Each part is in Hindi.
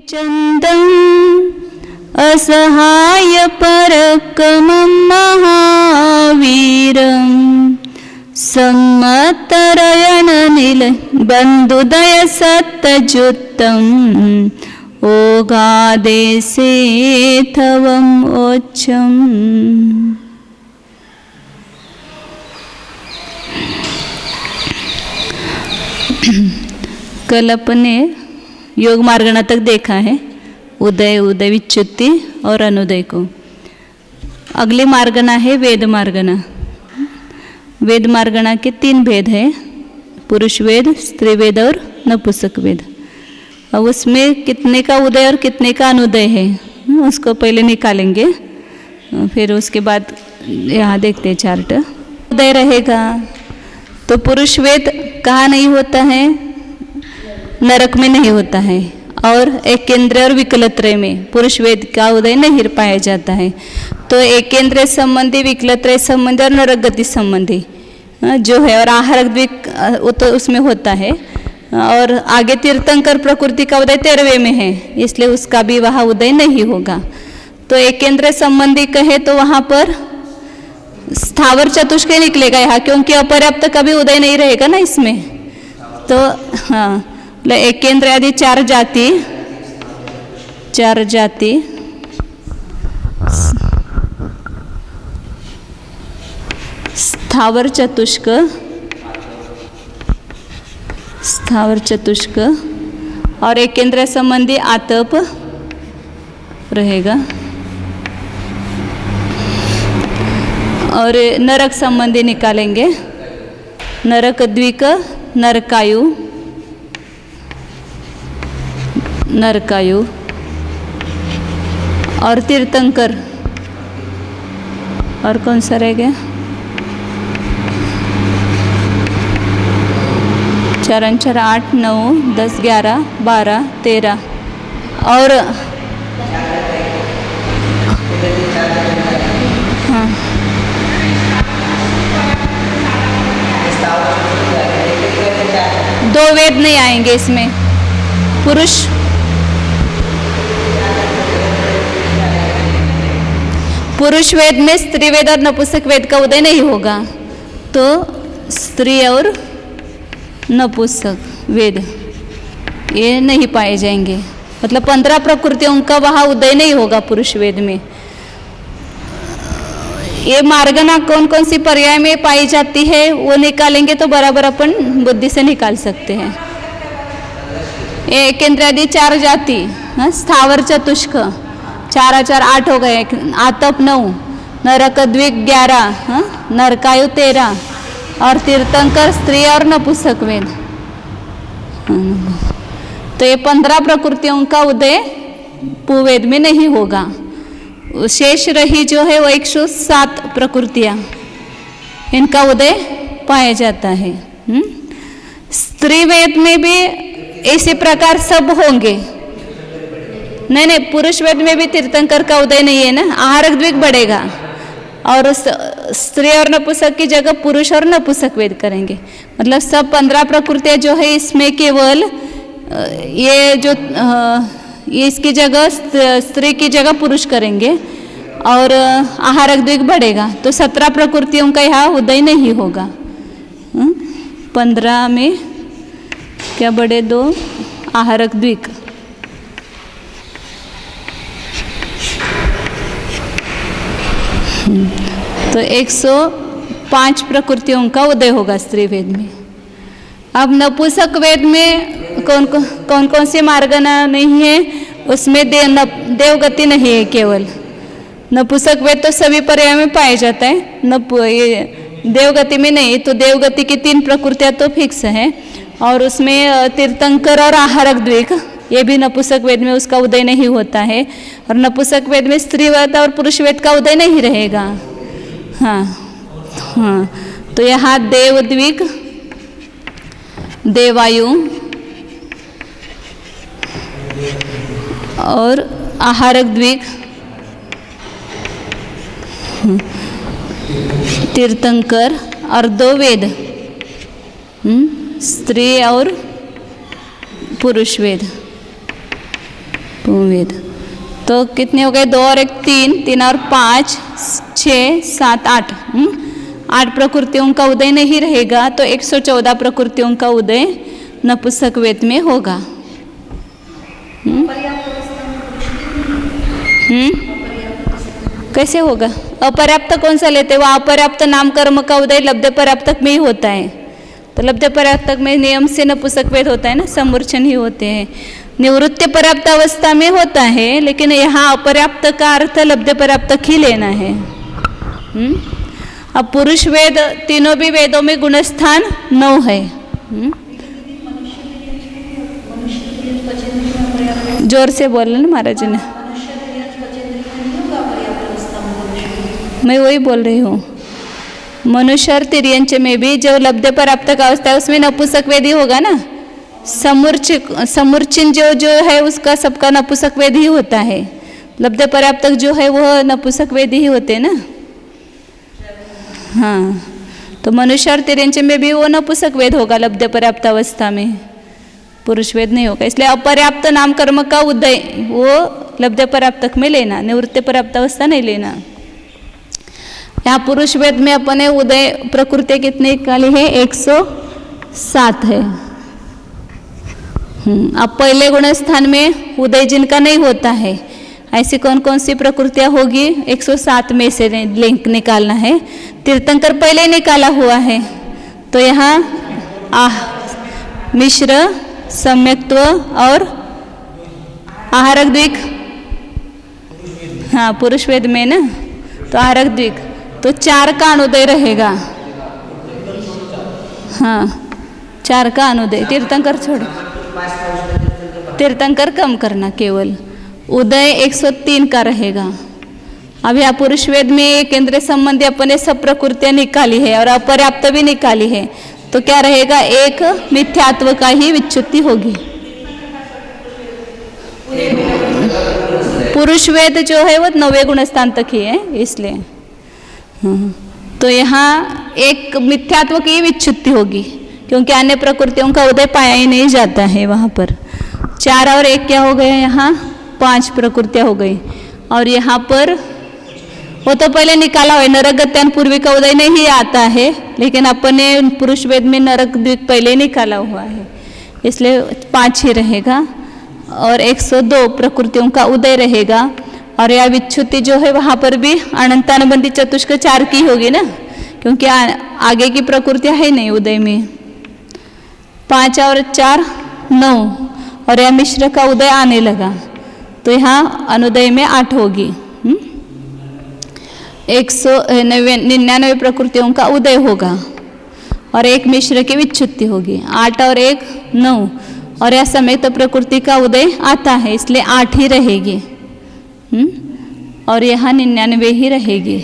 चन्दम् असहाय परकमं महावीरं सम्मतरयणनिल बन्धुदय सत्तजुत्तम् ओगादेशेथवम् ओच्छम्। कल अपने योग मार्गणा तक देखा है, उदय, उदय विच्युति और अनुदय को। अगली मार्गणा है वेद मार्गणा। वेद मार्गणा के 3 भेद हैं, पुरुष वेद, स्त्री वेद और नपुंसक वेद। अब उसमें कितने का उदय और कितने का अनुदय है उसको पहले निकालेंगे, फिर उसके बाद यहाँ देखते हैं चार्ट। उदय रहेगा तो पुरुष वेद कहाँ नहीं होता है, नरक में नहीं होता है, और एकेंद्र और विकलत्रय में पुरुष वेद का उदय नहीं पाया जाता है। तो एकेंद्र संबंधी, विकलत्रय संबंधी और नरक गति संबंधी जो है, और आहारक द्विक तो उसमें होता है। और आगे तीर्थंकर प्रकृति का उदय 13वें में है, इसलिए उसका भी वहाँ उदय नहीं होगा। तो एकेंद्र संबंधी कहे तो वहाँ पर स्थावर चतुष्क निकलेगा यहाँ, क्योंकि अपर्याप्त का भी उदय नहीं रहेगा ना इसमें। तो हाँ, एकेंद्र आदि 4 जाति स्थावर चतुष्क और एकेंद्र संबंधी आतप रहेगा, और नरक संबंधी निकालेंगे नरक द्विक, नरकायु और तीर्थंकर। और कौन सा रह गया? 4 4 8 9 10 11 12 13 और हाँ, दो वेद नहीं आएंगे इसमें। पुरुष वेद में स्त्री वेद और नपुंसक वेद का उदय नहीं होगा, तो स्त्री और नपुंसक वेद ये नहीं पाए जाएंगे। मतलब 15 प्रकृतियों का वहाँ उदय नहीं होगा पुरुष वेद में। ये मार्गणा कौन कौन सी पर्याय में पाई जाती है वो निकालेंगे तो बराबर अपन बुद्धि से निकाल सकते हैं। एकेंद्र आदि 4 जाति, स्थावर चतुष्क 4 4 8 हो गए, आतप 9, नरक द्विक 11, नरकायु 13 और तीर्थंकर स्त्री और नपुंसक वेद। तो ये 15 प्रकृतियों का उदय पुवेद में नहीं होगा। शेष रही जो है वो 107 प्रकृतियाँ, इनका उदय पाया जाता है। स्त्री वेद में भी इसी प्रकार सब होंगे। नहीं, पुरुष वेद में भी तीर्थंकर का उदय नहीं है ना, आहारक द्विक बढ़ेगा, और स्त्री और नपुंसक की जगह पुरुष और नपुंसक वेद करेंगे। मतलब सब 15 प्रकृतियाँ जो है इसमें केवल ये इसकी जगह स्त्री की जगह पुरुष करेंगे, और आहारक द्विक बढ़ेगा, तो 17 प्रकृतियों का यहाँ उदय नहीं होगा। 15 में क्या बढ़े? 2 आहारक द्विक, तो 105 प्रकृतियों का उदय होगा स्त्री वेद में। अब नपुंसक वेद में कौन सी मार्गणा नहीं है, उसमें देवगति नहीं है केवल। नपुंसक वेद तो सभी पर्याय में पाया जाता है, ये देवगति में नहीं। तो देवगति की 3 प्रकृतियाँ तो फिक्स है, और उसमें तीर्थंकर और आहारक द्विक ये भी नपुंसक वेद में उसका उदय नहीं होता है, और नपुंसक वेद में स्त्री वेद और पुरुष वेद का उदय नहीं रहेगा। हाँ, तो यहाँ देव द्विक, देवायु और आहारक द्विक, तीर्थंकर और 2 वेद, स्त्री और पुरुष वेद। पुंवेद। तो कितने हो गए? 2 और 1 3, 3 और 5 6 7 8। 8 प्रकृतियों का उदय नहीं रहेगा तो 114 प्रकृतियों का उदय नपुंसक वेद में होगा। कैसे होगा? अपर्याप्त कौन सा लेते? वह अपर्याप्त नाम कर्म का उदय लब्ध पर्याप्तक में ही होता है। तो लब्ध पर्याप्तक में नियम से नपुंसक वेद होता है ना, समूर्छन ही होते हैं। निवृत्ति पर्याप्त अवस्था में होता है, लेकिन यहाँ अपर्याप्त का अर्थ लब्ध पर्याप्तक ही लेना है। अब पुरुष वेद, तीनों भी वेदों में गुणस्थान 9 है। जोर से बोल ना महाराज ने। मैं वही बोल रही हूँ। मनुष्य और तिर्यंच में भी जो लब्ध पर्याप्त का अवस्था है उसमें नपुंसक वेद ही होगा ना। समूर्चिन जो है उसका सबका नपुंसक वेद ही होता है। लब्ध पर्याप्तक जो है वह नपुंसक वेद ही होते हैं ना। हाँ, तो मनुष्य और तिर्यंच में भी वो नपुंसक वेद होगा लब्ध पर्याप्त अवस्था में, पुरुष वेद नहीं होगा। इसलिए अपर्याप्त नाम कर्म का उदय वो लब्ध पर्याप्तक में लेना, निवृत्ति पर्याप्त अवस्था नहीं लेना। यहाँ पुरुष वेद में अपने उदय प्रकृति कितनी निकाली है? 107 है। अब पहले गुण स्थान में उदय जिनका नहीं होता है, ऐसी कौन कौन सी प्रकृतियाँ होगी? 107 में से लिंक निकालना है। तीर्थंकर पहले ही निकाला हुआ है, तो यहाँ मिश्र, सम्यक्त्व और आहारक द्विक। हाँ, पुरुष वेद में ना, तो आहारक द्विक, तो 4 का अनुदय रहेगा। हाँ, 4 का अनुदय। तीर्थंकर छोड़, तीर्थंकर कम करना, केवल उदय 103 का रहेगा। अब यहाँ पुरुष वेद में एक केंद्र संबंधी अपने सब प्रकृतियाँ निकाली है और अपर्याप्त भी निकाली है, तो क्या रहेगा? एक मिथ्यात्व का ही विच्युति होगी। पुरुष वेद जो है वो 9वें गुणस्थान तक ही है, इसलिए तो यहाँ एक मिथ्यात्व की विच्युति होगी, क्योंकि अन्य प्रकृतियों का उदय पाया ही नहीं जाता है वहाँ पर। 4 और 1 क्या हो गए? यहाँ 5 प्रकृतियाँ हो गई। और यहाँ पर वो तो पहले निकाला हुआ है, नरक गत्यान पूर्वी का उदय नहीं आता है, लेकिन अपने पुरुष वेद में नरक द्विक पहले निकाला हुआ है, इसलिए 5 ही रहेगा। और 102 प्रकृतियों का उदय रहेगा। और यह विच्युति जो है वहाँ पर भी अनंतानुबंधी चतुष्क 4 की होगी ना, क्योंकि आगे की प्रकृतियाँ है नहीं उदय में। 5 और 4 9, और यह मिश्र का उदय आने लगा, तो यहाँ अनुदय में 8 होगी। 199 प्रकृतियों का उदय होगा और एक मिश्र की विच्युति होगी। 8 और 1 9, और यह समेत प्रकृति का उदय आता है, इसलिए 8 ही रहेगी। और यहाँ 99 ही रहेगी।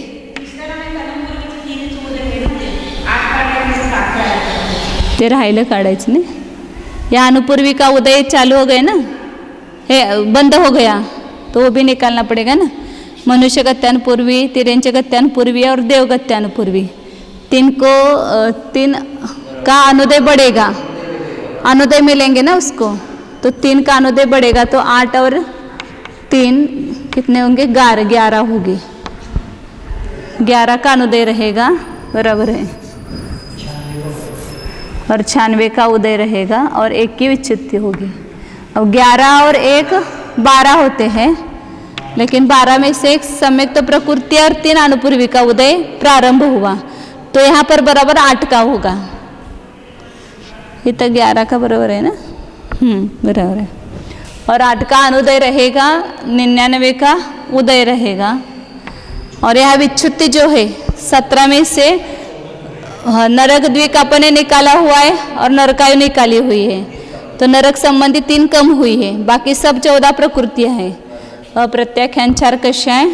ते राहिलं काढायचं नाही। या अनुपूर्वी का उदय चालू हो गए ना, हे बंद हो गया, तो वो भी निकालना पड़ेगा ना। मनुष्य गत्यानुपूर्वी, तिर्यंच गत्यानुपूर्वी और देव गत्यानुपूर्वी, 3 का अनुदय बढ़ेगा। अनुदय मिलेंगे ना उसको, तो 3 का अनुदय बढ़ेगा, तो 8 और 3 कितने होंगे? 11 होगी। 11 का अनुदय रहेगा, बराबर है। और 96 का उदय रहेगा और 1 की विच्युति होगी। अब 11 और 1 12 होते हैं, लेकिन 12 में से एक सम्यक्त प्रकृति और 3 अनुपूर्वी का उदय प्रारंभ हुआ, तो यहाँ पर बराबर 8 का होगा। ये तो 11 का बराबर है ना, बराबर है। और 8 का अनुदय रहेगा, 99 का उदय रहेगा। और यह विच्युति जो है 17 में से नरक द्विक अपने निकाला हुआ है और नरकायु निकाली हुई है, तो नरक संबंधी 3 कम हुई है, बाकी सब 14 प्रकृतियाँ हैं। अप्रत्याख्यान 4 कशा है?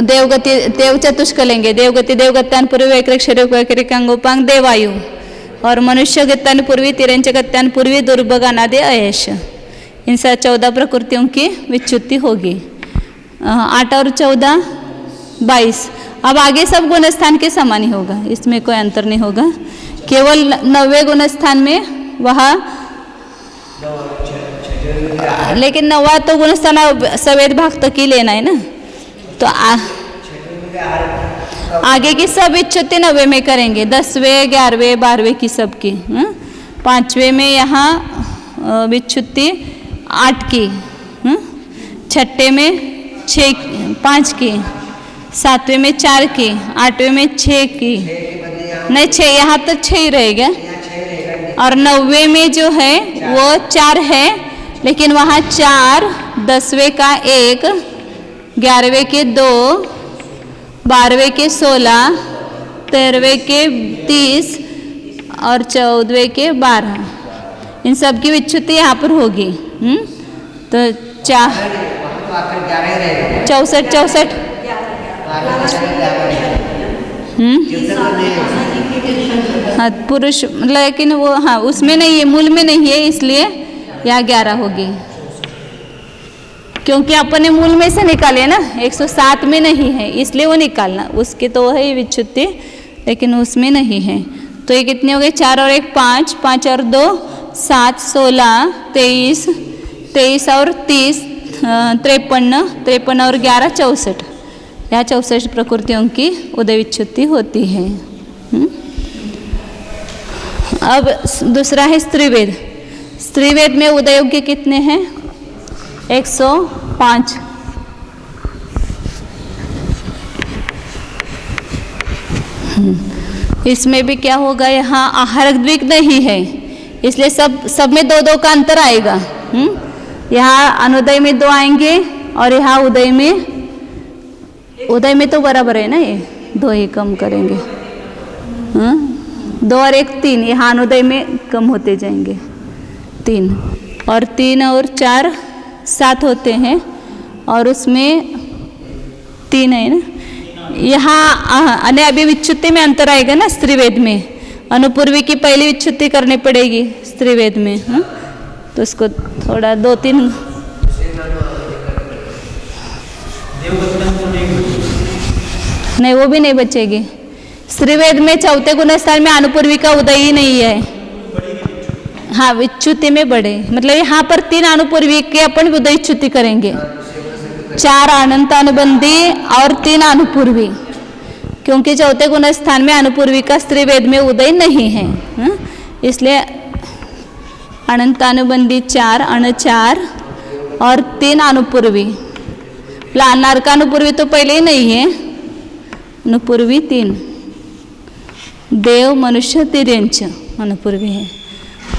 देवगति देव चतुष्क लेंगे। देवगति देवगत्यानुपूर्वी, वैकृक शरीर वैकृकांगोपांग देवायु, और मनुष्य गत्यानुपूर्वी, तिर्यंच गत्यानुपूर्वी, दुर्भग अनादि अयश, इन सब 14 प्रकृतियों की विच्युति होगी। 8 और 14 22। अब आगे सब गुणस्थान के समान ही होगा, इसमें कोई अंतर नहीं होगा। केवल 90वें गुणस्थान में वह लेकिन 9वां तो गुणस्थान सवेद भाग तक ही लेना है ना, तो आगे की सब विच्छुत्ति 9वें में करेंगे, 10वें 11वें 12वें की सबकी। 5वें में यहाँ विच्छुत्ति 8 की, 6ठे में 5 की, 7वें में 4 की, 8वें में 6 की, नहीं 6 यहाँ तो 6 ही रहेगा, और 9वें में जो है वो 4 है, लेकिन वहाँ 4, 10वें का 1, 11वें के 2, 12वें के 16, 13वें के 30 और 14वें के 12, इन सब की विच्छुत्ति यहाँ पर होगी। तो 64 हाँ पुरुष, लेकिन वो हाँ उसमें नहीं है, मूल में नहीं है, इसलिए यहाँ 11 होगी, क्योंकि अपन ने मूल में से निकाले ना, 107 में नहीं है इसलिए वो निकालना, उसके तो है विच्छुत्ति, लेकिन उसमें नहीं है। तो ये कितने हो गए, 4 और 1 5, 5 और 2 7, 16, 23, 23 और 30, 53 और 11 64, यहाँ 64 प्रकृतियों की उदय विच्छुत्ति होती है। अब दूसरा है स्त्रीवेद। स्त्रीवेद में उदय योग्य कितने हैं, 105। इसमें भी क्या होगा, यहाँ आहारक द्विक नहीं है, इसलिए सब में 2-2 का अंतर आएगा। यहाँ अनुदय में 2 आएंगे और यहाँ उदय में तो बराबर है ना, ये 2 ही कम करेंगे। 2 और 1 3, यहाँ अनुदय में कम होते जाएंगे 3, और 3 और 4 7 होते हैं, और उसमें 3 है ना। यहाँ अभी विच्छुत्ति में अंतर आएगा ना, स्त्रीवेद में अनुपूर्वी की पहली विच्छुत्ति करनी पड़ेगी स्त्रीवेद में। तो उसको थोड़ा 2-3 नहीं, वो भी नहीं बचेगी। स्त्रीवेद में चौथे गुणस्थान में अनुपूर्वी का उदय ही नहीं है। हाँ विच्छुत्ति में बढ़े, मतलब यहाँ पर 3 अनुपूर्वी के अपन उदय विच्छुत्ति करेंगे, 4 अनंत अनुबंधी और 3 अनुपूर्वी, क्योंकि चौथे गुणस्थान में अनुपूर्वी का स्त्रीवेद में उदय नहीं है। इसलिए अनंत अनुबंधी 4, अण 4 और 3 अनुपूर्वी। नरका अनुपूर्वी तो पहले ही नहीं है, अनुपूर्वी 3, देव मनुष्य तिर्यंच अनुपूर्वी है।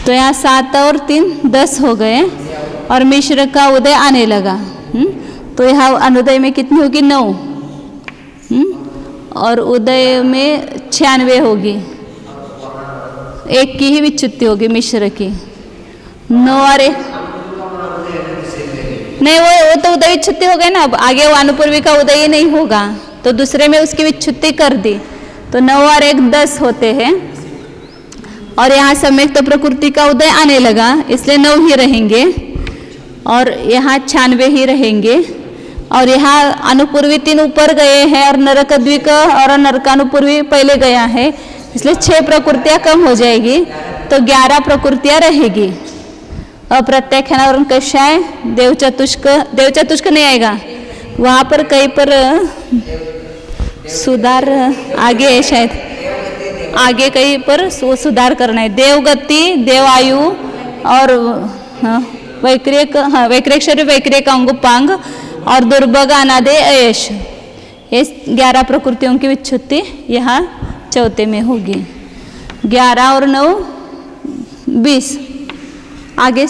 तो यहाँ 7 और 3 10 हो गए, और मिश्र का उदय आने लगा। तो यहाँ अनुदय में कितनी होगी, 9, और उदय में 96 होगी, 1 की ही विच्छुत्ति होगी मिश्र की। 9 और 1 नहीं, वो तो उदय विच्छुत्ति हो गए ना, अब आगे वो अनुपूर्वी का उदय ही नहीं होगा, तो दूसरे में उसकी विच्छुत्ति कर दी, तो 9 और 1 10 होते हैं, और यहाँ सम्यक तो प्रकृति का उदय आने लगा, इसलिए 9 ही रहेंगे, और यहाँ 96 ही रहेंगे, और यहाँ अनुपूर्वी 3 ऊपर गए हैं, और नरक द्विक और नरकानुपूर्वी पहले गया है, इसलिए 6 प्रकृतियाँ कम हो जाएगी, तो 11 प्रकृतियाँ रहेगी। अप्रत्याख्यान और कषाय, देव चतुष्क नहीं आएगा, वहाँ पर कहीं पर सुधार आगे है, शायद आगे कहीं पर सुधार करना है। देवगति, देवायु और वैक्रेक शरीर, वैक्रेक अंगुपांग और दुर्भग अनादे अयश, ये 11 प्रकृतियों की विच्छुत्ति यहाँ चौथे में होगी। 11 और 9 20, आगे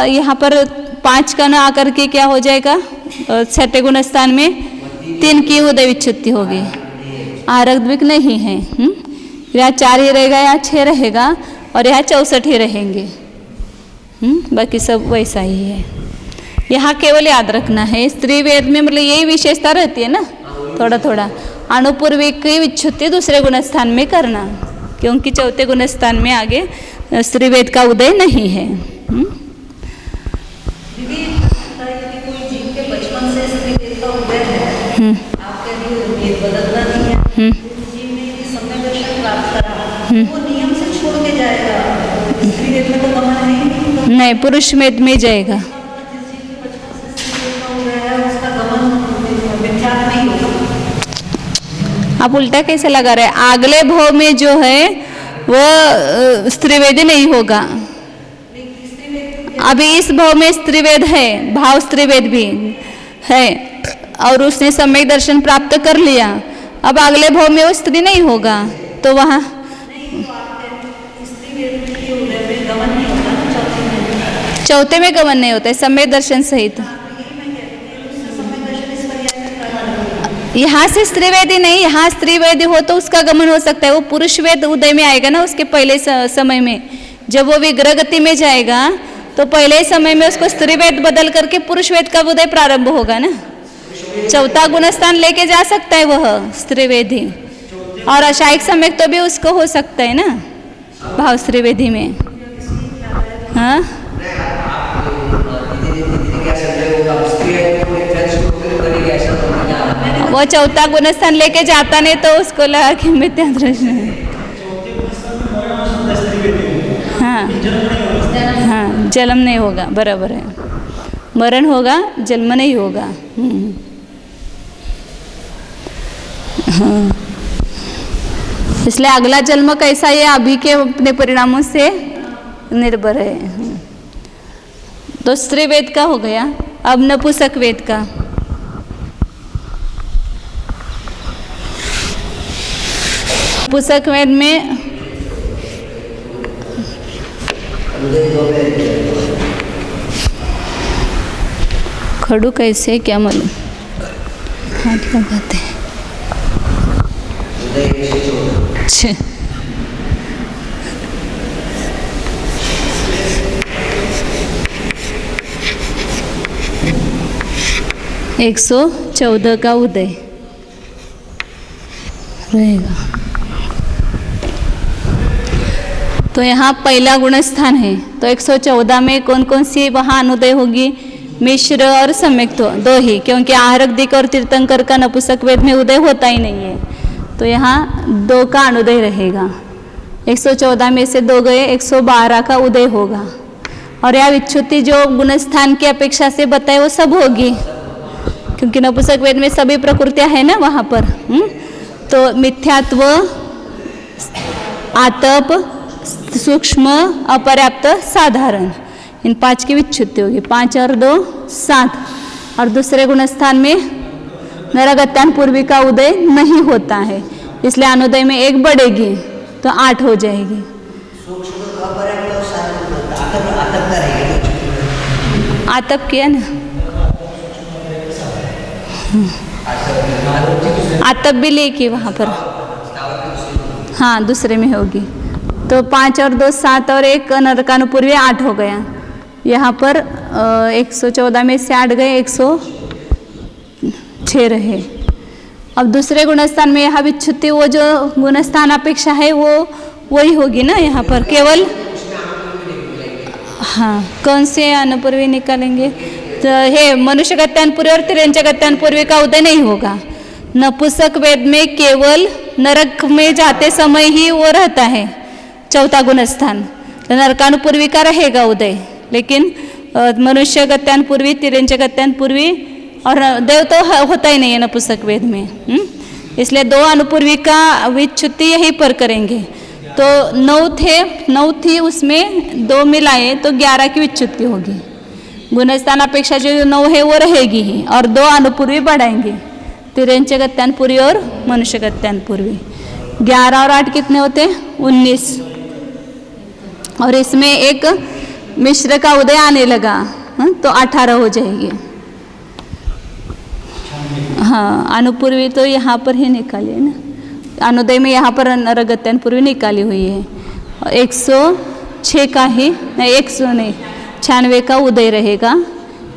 यहाँ पर 5 का न आकर के क्या हो जाएगा, 6ठे गुणस्थान में 3 की उदय विच्छुत्ति होगी, आहारक द्विक नहीं है। यहाँ 4 ही रहेगा, यहाँ 6 रहेगा, और यहाँ 64 ही रहेंगे। बाकी सब वैसा ही है। यहाँ केवल याद रखना है, स्त्रीवेद में मतलब यही विशेषता रहती है ना, थोड़ा थोड़ा अनुपूर्वी की विच्छुत्ति दूसरे गुणस्थान में करना, क्योंकि चौथे गुणस्थान में आगे स्त्रीवेद का उदय नहीं है। नहीं, पुरुष वेद में जाएगा। आप उल्टा कैसे लगा रहे हैं? अगले भाव में जो है वो स्त्रीवेदी नहीं होगा। अभी इस भाव में स्त्रीवेद है, भाव स्त्रीवेद भी है और उसने सम्यक दर्शन प्राप्त कर लिया। अब अगले भाव में वो स्त्री नहीं होगा तो वहाँ चौथे में गमन नहीं होता है सम्यक दर्शन सहित। यहाँ से स्त्रीवेदी नहीं, यहाँ स्त्रीवेदी हो तो उसका गमन हो सकता है। वो पुरुष वेद उदय में आएगा ना उसके पहले समय में, जब वो विग्रह गति में जाएगा तो पहले समय में उसको स्त्रीवेद बदल करके पुरुष वेद का उदय प्रारंभ होगा ना। चौथा गुणस्थान लेके जा सकता है वह स्त्रीवेदी, और अशायिक सम्यक तो भी उसको हो सकता है ना भाव स्त्रीवेदी में। हाँ वो चौथा गुणस्थान लेके जाता नहीं तो उसको लगा कि मिथ्या दृष्टि है। हाँ हाँ जन्म नहीं होगा, बराबर है। मरण होगा, जन्म नहीं होगा। हाँ इसलिए अगला जन्म कैसा ये अभी के अपने परिणामों से निर्भर है। तो स्त्री वेद का हो गया। अब नपुंसक वेद का। नपुंसक वेद में खड़ू कैसे क्या मालूम, हाथ लगाते हैं। अच्छा 114 का उदय रहेगा। तो यहाँ पहला गुणस्थान है, तो 114 में कौन कौन सी वहाँ अनुदय होगी? मिश्र और सम्यक तो दो ही, क्योंकि आहरक दिक और तीर्थंकर का नपुंसक वेद में उदय होता ही नहीं है। तो यहाँ 2 का अनुदय रहेगा। 114 में से 2 गए, 112 का उदय होगा। और यह विच्छुति जो गुणस्थान की अपेक्षा से बताए वो सब होगी, क्योंकि नपुंसक वेद में सभी प्रकृतियां है ना वहाँ पर। तो मिथ्यात्व, आतप, सूक्ष्म, अपर्याप्त, साधारण, इन 5 की विच्छुति होगी। 5 और 2 7। और दूसरे गुणस्थान में नरगत्यान पूर्वी का उदय नहीं होता है, इसलिए अनुदय में 1 बढ़ेगी तो 8 हो जाएगी। आतप किया ना, आतप भी लेके वहाँ पर, हाँ दूसरे में होगी। तो 5 और 2 7 और 1 नरकानुपूर्वी 8 हो गया। यहाँ पर 114 में से 8 गए, 106 रहे। अब दूसरे गुणस्थान में यहाँ विच्छुति वो जो गुणस्थान अपेक्षा है वो वही होगी ना यहाँ पर केवल। हाँ कौन से अनुपूर्वी निकालेंगे? तो हे मनुष्य गत्यान पूर्वी और तिर्यंच गत्यान पूर्वी का उदय नहीं होगा। नपुंसक वेद में केवल नरक में जाते समय ही वो रहता है चौथा गुणस्थान, तो नरकानुपूर्वी का रहेगा उदय। लेकिन मनुष्य गत्यान पूर्वी, तिर्यंच गत्यान पूर्वी और देव तो होता ही नहीं है नपुंसक वेद में। इसलिए 2 अनुपूर्वी का विच्छुति यहीं पर करेंगे। तो 9 थी, उसमें 2 मिलाए तो 11 की विच्छुति होगी। गुणस्थान अपेक्षा जो 9 है वो रहेगी ही, और 2 अनुपूर्वी बढ़ाएंगे, तिर्यंच गत्यान पूर्वी और मनुष्य गत्यान पूर्वी। 11 और 8 कितने होते हैं? 19। और इसमें एक मिश्र का उदय आने लगा, तो 18 हो जाएगी। हाँ अनुपूर्वी तो यहाँ पर ही निकाली है ना, अनुदय में यहाँ पर नरगत्यान पूर्वी निकाली हुई है। 106 का ही नहीं, 196 का उदय रहेगा।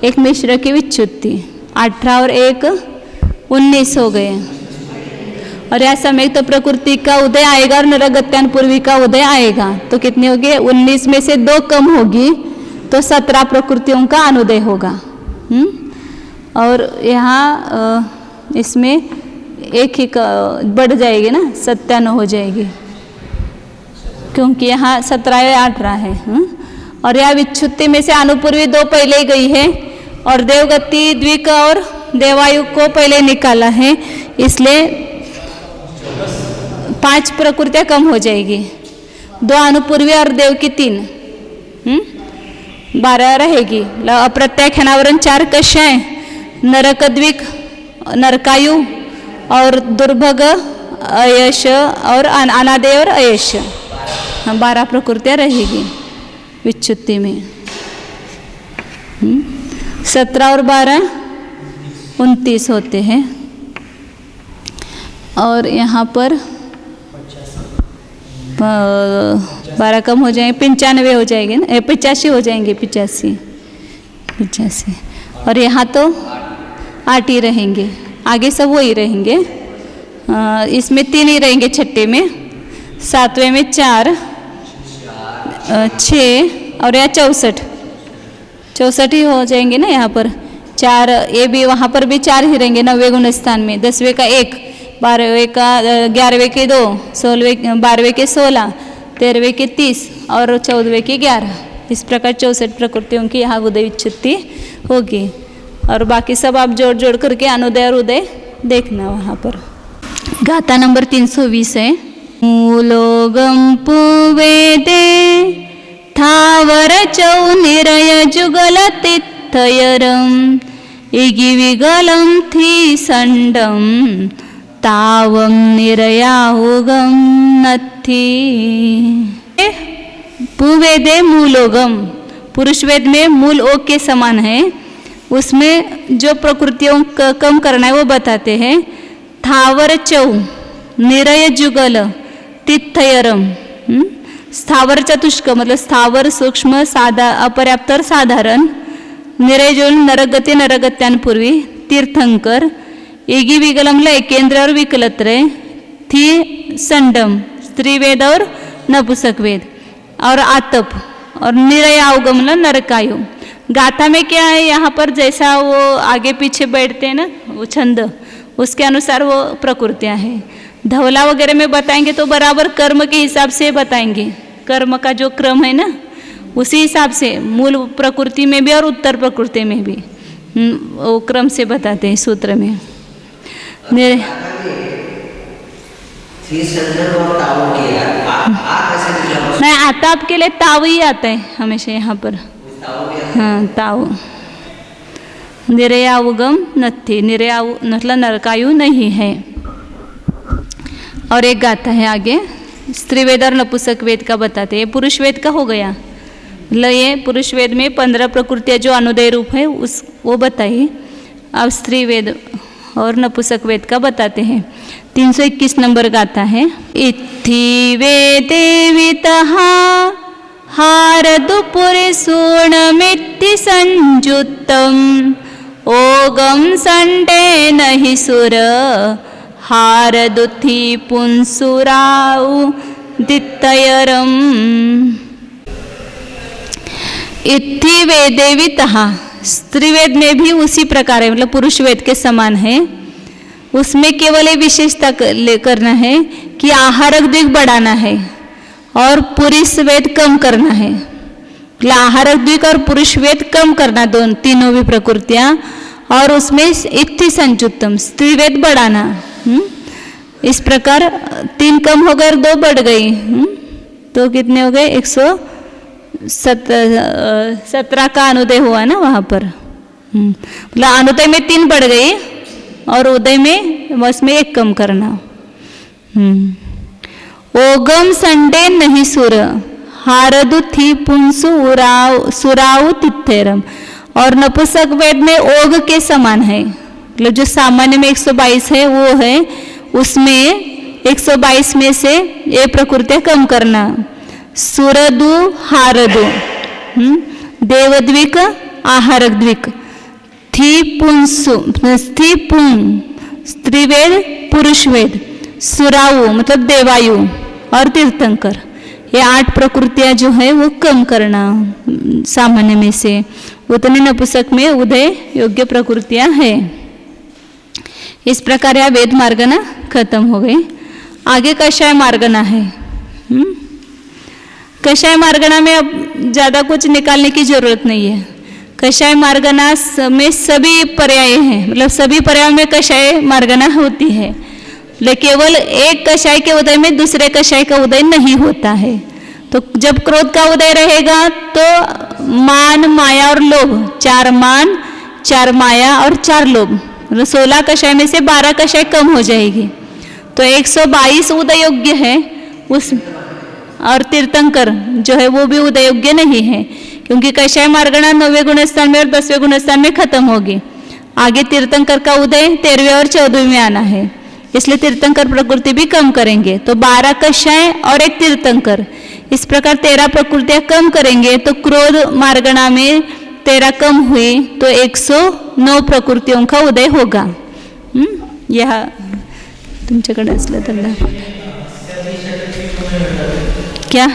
एक मिश्र की विच्छुति, 18 और 1 19 हो गए। और यह समय तो प्रकृति का उदय आएगा और नरगत्यान पूर्वी का उदय आएगा, तो कितनी होगी? 19 में से 2 कम होगी तो 17 प्रकृतियों का अनुदय होगा। और यहाँ इसमें 1 ही बढ़ जाएगी ना, 97 हो जाएगी, क्योंकि यहाँ 17 या 18 है। और यह विच्छुति में से अनुपूर्वी 2 पहले गई है, और देवगति, द्विक और देवायु को पहले निकाला है, इसलिए 5 प्रकृतियाँ कम हो जाएगी, 2 अनुपूर्वी और देव की 3, 12 रहेगी। अप्रत्याख्यानावरण 4 कषाय, नरकद्विक, नरकायु और दुर्भग, अयश और अनादय और अयश, 12 प्रकृतियाँ रहेगी विच्युत्ति में। 17 और 12 29 होते हैं। और यहाँ पर 12 कम हो जाएंगे, 95 हो जाएंगे ना, 85 हो जाएंगे, 85। और यहाँ तो 8 ही रहेंगे, आगे सब वही रहेंगे। इसमें 3 ही रहेंगे छठे में, 7वें में 4, 6 और या 64 ही हो जाएंगे ना। यहाँ पर 4, ये भी वहाँ पर भी 4 ही रहेंगे 9वें गुण स्थान में। 10वें का 1, 12वें का 11वें के 2, 12वें के 16, 13वें के 30 और 14वें के 11। इस प्रकार 64 प्रकृतियों की यहाँ उदय विच्युत्ति होगी। और बाकी सब आप जोड़ जोड़ करके अनुदय और उदय देखना वहाँ पर। गाथा नंबर 320 है। मूलोगम पुवेदे थावर चौ निरय जुगल तिथयरम इगि विगलम थी संडम तावम निरयाहुगम नथि। पुवेदे मूलोगम, पुरुष वेद में मूल ओग के समान है, उसमें जो प्रकृतियों का कम करना है वो बताते हैं। थावर चौ निरय जुगल तिथयरम, स्थावर चतुष्क मतलब स्थावर, सूक्ष्म, अपर्याप्त और साधारण, निरय जो नरगती नरगत्यांपूर्वी, तीर्थंकर, इगी विगलमला एकेंद्र और विकलत्र, थी संडम स्त्रीवेद और नपुसक वेद, और आतप, और निरय अवगमला नरकायु। गाथा में क्या है, यहाँ पर जैसा वो आगे पीछे बैठते हैं ना वो छंद, उसके अनुसार वो प्रकृतियाँ हैं। धवला वगैरह में बताएंगे तो बराबर कर्म के हिसाब से बताएंगे, कर्म का जो क्रम है ना उसी हिसाब से मूल प्रकृति में भी और उत्तर प्रकृति में भी वो क्रम से बताते हैं सूत्र में। नहीं, आता आपके लिए ताव ही आता है हमेशा यहाँ पर। हाँ, ताव। निरयावगम नथि, निरयाव मतलब नरकायु नहीं है। और एक गाथा है आगे, स्त्री वेद और नपुंसक वेद का बताते हैं। पुरुष वेद का हो गया, मतलब ये पुरुष वेद में 15 प्रकृतियाँ जो अनुदय रूप है वो बताइए। अब स्त्री वेद और नपुंसक वेद का बताते हैं। 321 नंबर गाथा है। इत्थि वेदे वितहा हारदुपुरे सूर्णमित्ति संजुत्तम ओगम संडे नहि सुर हारदुथि पुंसुराउ दित्तयरम। इत्थि वेदे वितहा, स्त्रीवेद में भी उसी प्रकार है, मतलब पुरुष वेद के समान है। उसमें केवल ये विशेषता करना है कि आहारक द्विग बढ़ाना है और पुरुष वेद कम करना है। मतलब आहारक द्विग और पुरुष वेद कम करना, तीनों भी प्रकृतियाँ, और उसमें इत्थि संयुक्तम स्त्री वेद बढ़ाना। इस प्रकार 3 कम हो गए और 2 बढ़ गई, तो कितने हो गए? 117 का अनुदय हुआ ना वहाँ पर। मतलब अनुदय में 3 बढ़ गई और उदय में उसमें 1 कम करना। ओगम संडे नहीं सुर हारदु थी पुंसु सुराउ तिथेरम। और नपुंसक वेद में ओग के समान है, मतलब जो सामान्य में 122 है वो है, उसमें 122 में से ये प्रकृतियाँ कम करना। सुरदु हारदु, देवद्विक आहारक द्विक, थी पुंसु थी पुं स्त्रीवेद पुरुष वेद, सुराउ मतलब देवायु और तीर्थंकर, ये 8 प्रकृतियाँ जो है वो कम करना सामान्य में से। उतने नपुंसक में उदय योग्य प्रकृतियाँ है। इस प्रकार यह वेद मार्गना खत्म हो गई। आगे कषाय मार्गना है। कषाय मार्गना में अब ज़्यादा कुछ निकालने की जरूरत नहीं है। कषाय मार्गना में सभी पर्याय हैं, मतलब सभी पर्यायों में कषाय मार्गना होती है। केवल एक कषाय के उदय में दूसरे कषाय का उदय नहीं होता है। तो जब क्रोध का उदय रहेगा तो मान, माया और लोभ, 4 मान, 4 माया और 4 लोभ, 16 कषाय में से 12 कषाय कम हो जाएगी। तो 122 उदय योग्य है उस, और तीर्थंकर जो है वो भी उदय योग्य नहीं है, क्योंकि कषाय मार्गणा 9वें गुणस्थान में और 10वें गुणस्थान में खत्म होगी। आगे तीर्थंकर का उदय 13वें और 14वें में आना है, इसलिए तीर्थंकर प्रकृति भी कम करेंगे। तो 12 कषाय और 1 तीर्थंकर, इस प्रकार 13 प्रकृतियां कम करेंगे। तो क्रोध मार्गणा में 13 कम हुई तो 109 प्रकृतियों का उदय होगा। यह तुमच्याकडे असलं तर क्या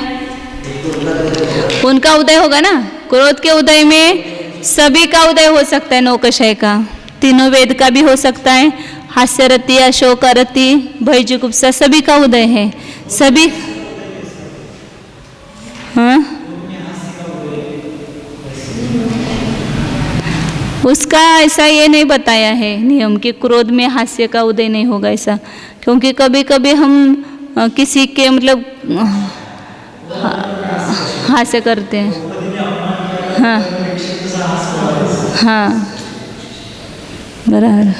उनका उदय होगा ना। क्रोध के उदय में सभी का उदय हो सकता है, 9 कषाय का, तीनों वेद का भी हो सकता है, हास्यरति, अशोकरति, भयजुगुप्सा सभी का उदय है, सभी। हाँ, उसका ऐसा ये नहीं बताया है नियम कि क्रोध में हास्य का उदय नहीं होगा ऐसा, क्योंकि कभी कभी हम किसी के मतलब हास्य करते हैं। हाँ हाँ बराबर।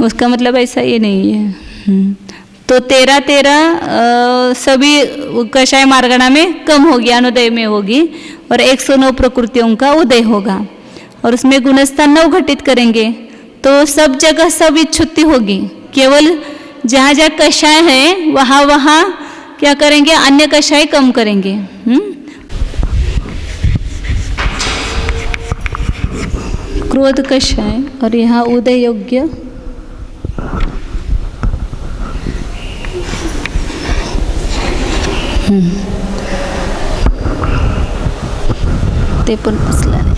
उसका मतलब ऐसा ये नहीं है। तो 13 सभी कषाय मार्गणा में कम होगी, अनुदय में होगी, और 109 प्रकृतियों का उदय होगा। और उसमें गुणस्थान 9 घटित करेंगे तो सब जगह सब इच्छुति होगी। केवल जहाँ जहाँ कषाय है वहाँ वहाँ क्या करेंगे, अन्य कषाय कम करेंगे। क्रोध कषाय और यहाँ उदय योग्य ते पण पुसला नाही।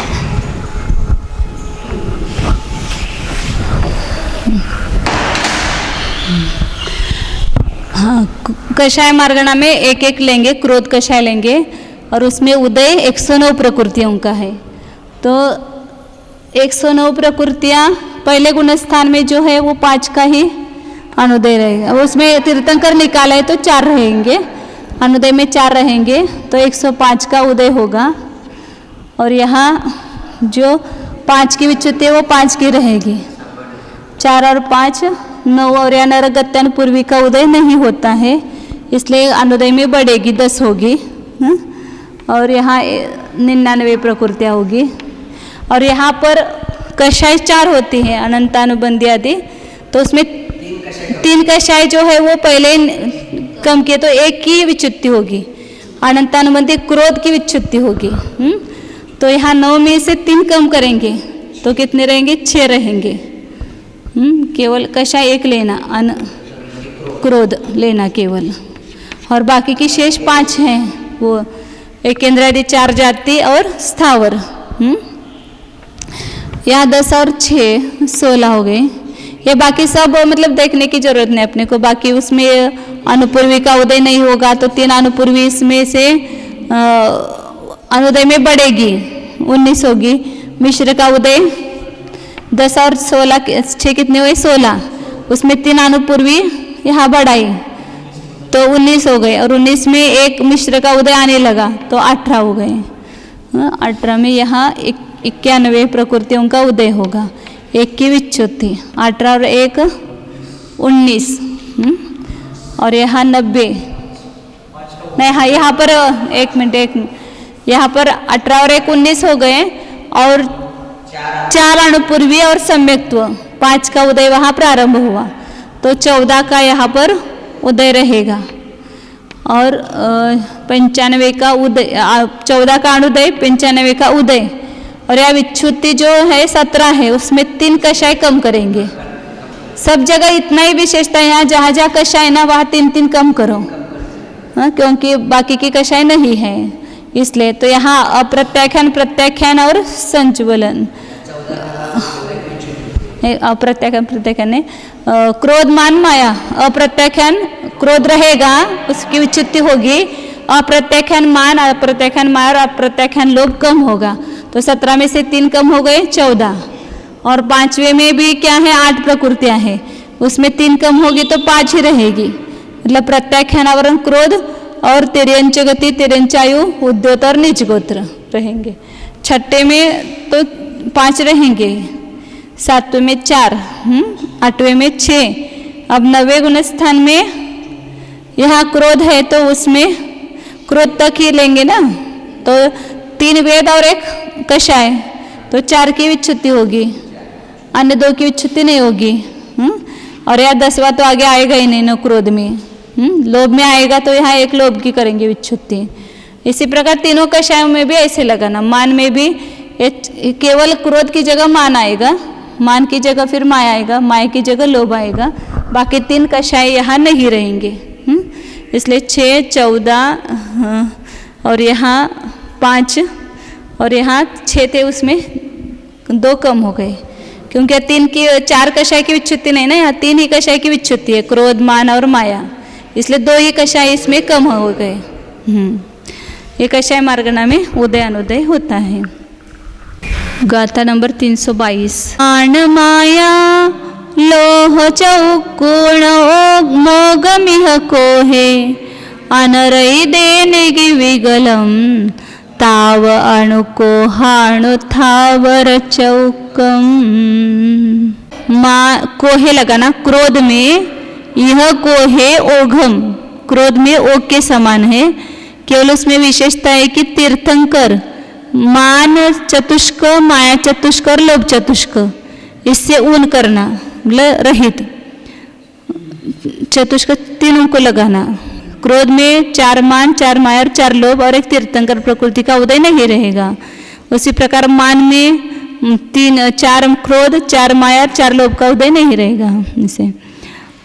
हाँ, कषाय मार्गणा में एक एक लेंगे, क्रोध कषाय लेंगे और उसमें उदय 109 प्रकृतियों का है। तो 109 प्रकृतियाँ पहले गुणस्थान में जो है वो 5 का ही अनुदय रहेगा। उसमें तीर्थंकर निकाला है तो 4 रहेंगे, अनुदय में 4 रहेंगे तो 105 का उदय होगा। और यहाँ जो 5 की विच्युति है वो 5 की रहेगी, 4 और 5 9, और या नरगत्यान पूर्वी का उदय नहीं होता है, इसलिए अनुदय में बढ़ेगी, 10 होगी। और यहाँ 99 प्रकृतियाँ होगी। और यहाँ पर कषाय 4 होती हैं, अनंतानुबंधी आदि, तो उसमें 3 कषाय जो है वो पहले कम किए तो 1 की विच्युति होगी, अनंतानुबंधी क्रोध की विच्युति होगी। तो यहाँ 9 में से 3 कम करेंगे तो कितने रहेंगे, 6 रहेंगे। केवल कषाय 1 लेना, क्रोध लेना केवल, और बाकी की शेष 5 हैं, वो एकेंद्रादि 4 जाति और स्थावर। यहाँ 10 और 6 16 हो गए। ये बाकी सब मतलब देखने की जरूरत नहीं अपने को। बाकी उसमें अनुपूर्वी का उदय नहीं होगा तो 3 अनुपूर्वी इसमें से अनुदय में बढ़ेगी, 19 होगी। मिश्र का उदय 10 और 16 6 कितने हुए, 16, उसमें 3 अनुपूर्वी यहाँ बढ़ाई तो 19 हो गए, और 19 में एक मिश्र का उदय आने लगा तो 18 हो गए। 18 में यहाँ 91 प्रकृतियों का उदय होगा, 1 की विच्युति, 18 और 1 19, और यहाँ 90 नहीं। हाँ, यहाँ पर एक मिनट, यहाँ पर 18 और 1 19 हो गए, और 4 अनुपूर्वी और सम्यक्त्व 5 का उदय वहाँ प्रारंभ हुआ तो 14 का यहाँ पर उदय रहेगा। और 95 का उदय, 14 का अनुदय, 95 का उदय, और यह विच्युति जो है 17 है, उसमें 3 कषाय कम करेंगे। सब जगह इतना ही विशेषता है, यहाँ जहाँ जहाँ कषाय ना वहाँ 3 कम करो, क्योंकि बाकी की कषाय नहीं है इसलिए। तो यहाँ अप्रत्याख्यान, प्रत्याख्यान और संचवलन, अप्रत्याख्यान प्रत्याख्यान ने क्रोध मान माया, अप्रत्याख्यान क्रोध रहेगा उसकी विच्युति होगी, अप्रत्याख्यान मान, अप्रत्याख्यान माया और अप्रत्याख्यान लोभ कम होगा। तो 17 में से 3 कम हो गए, 14, और पांचवे में भी क्या है, 8 प्रकृतियां हैं, उसमें 3 कम होगी तो 5 ही रहेगी। मतलब प्रत्याख्यानावरण क्रोध और तिर्यंच गति, तिर्यंच आयु, उद्योत और नीच गोत्र रहेंगे। छठे में तो 5 रहेंगे, 7वें में 4, 8वें में 6। अब 9वें गुण स्थान में यहाँ क्रोध है तो उसमें क्रोध तक ही लेंगे ना, तो 3 वेद और 1 कषाय, तो 4 की विच्छुत्ति होगी, अन्य 2 की विच्छुत्ति नहीं होगी। और यह 10वां तो आगे आएगा ही नहीं, न क्रोध में। लोभ में आएगा तो यहाँ 1 लोभ की करेंगे विच्छुत्ति। इसी प्रकार तीनों कषायों में भी ऐसे लगाना। मान में भी केवल क्रोध की जगह मान आएगा, मान की जगह फिर माया आएगा, माया की जगह लोभ आएगा, बाकी 3 कषाय यहाँ नहीं रहेंगे। इसलिए 6, 14 और यहाँ 5 और यहाँ 6 थे, उसमें 2 कम हो गए, क्योंकि 4 कषाय की विच्छुत्ति नहीं ना, यहाँ 3 ही कषाय की विच्छुत्ति है, क्रोध, मान और माया, इसलिए 2 ही कषाय इसमें कम हो गए। ये कषाय मार्गना में उदय अनुदय होता है। गाथा नंबर 322। मान माया लोह चौकोण मोगमिह कोहे अनरई देनेगी विगलम ताव अणुको हाणु थावर चौकम। कोहे लगाना, क्रोध में यह कोहे ओघम, क्रोध में ओग के समान है, केवल उसमें विशेषता है कि तीर्थंकर मान चतुष्क, माया चतुष्क और लोभ चतुष्क, इससे ऊन करना, रहित चतुष्क तीनों को लगाना। क्रोध में 4 मान, 4 माया और 4 लोभ और 1 तीर्थंकर प्रकृति का उदय नहीं रहेगा। उसी प्रकार मान में 4 क्रोध, 4 माया, 4 लोभ का उदय नहीं रहेगा इसे।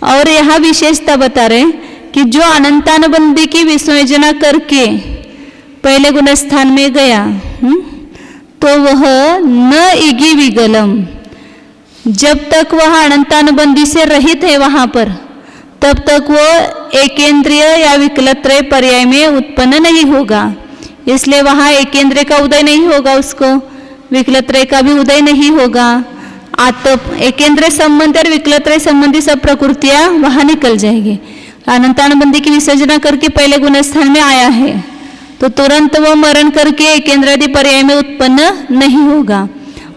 और यहाँ विशेषता बता रहे कि जो अनंतानुबंधी की विसर्जना करके पहले गुण स्थान में गया, तो वह न इगी विगलम, जब तक वह अनंतानुबंधी से रहित है वहां पर, तब तक वो एकेंद्रिय या विकलत्रय पर्याय में उत्पन्न नहीं होगा। इसलिए वहां एकेंद्रिय का उदय नहीं होगा, उसको विकलत्रय का भी उदय नहीं होगा। एकेंद्रिय संबंधी और विकलत्रय संबंधी सब प्रकृतियां वहां निकल जाएगी। अनंतानुबंधी की विसर्जना करके पहले गुण स्थान में आया है तो तुरंत वो मरण करके एकेंद्रादि पर्याय में उत्पन्न नहीं होगा।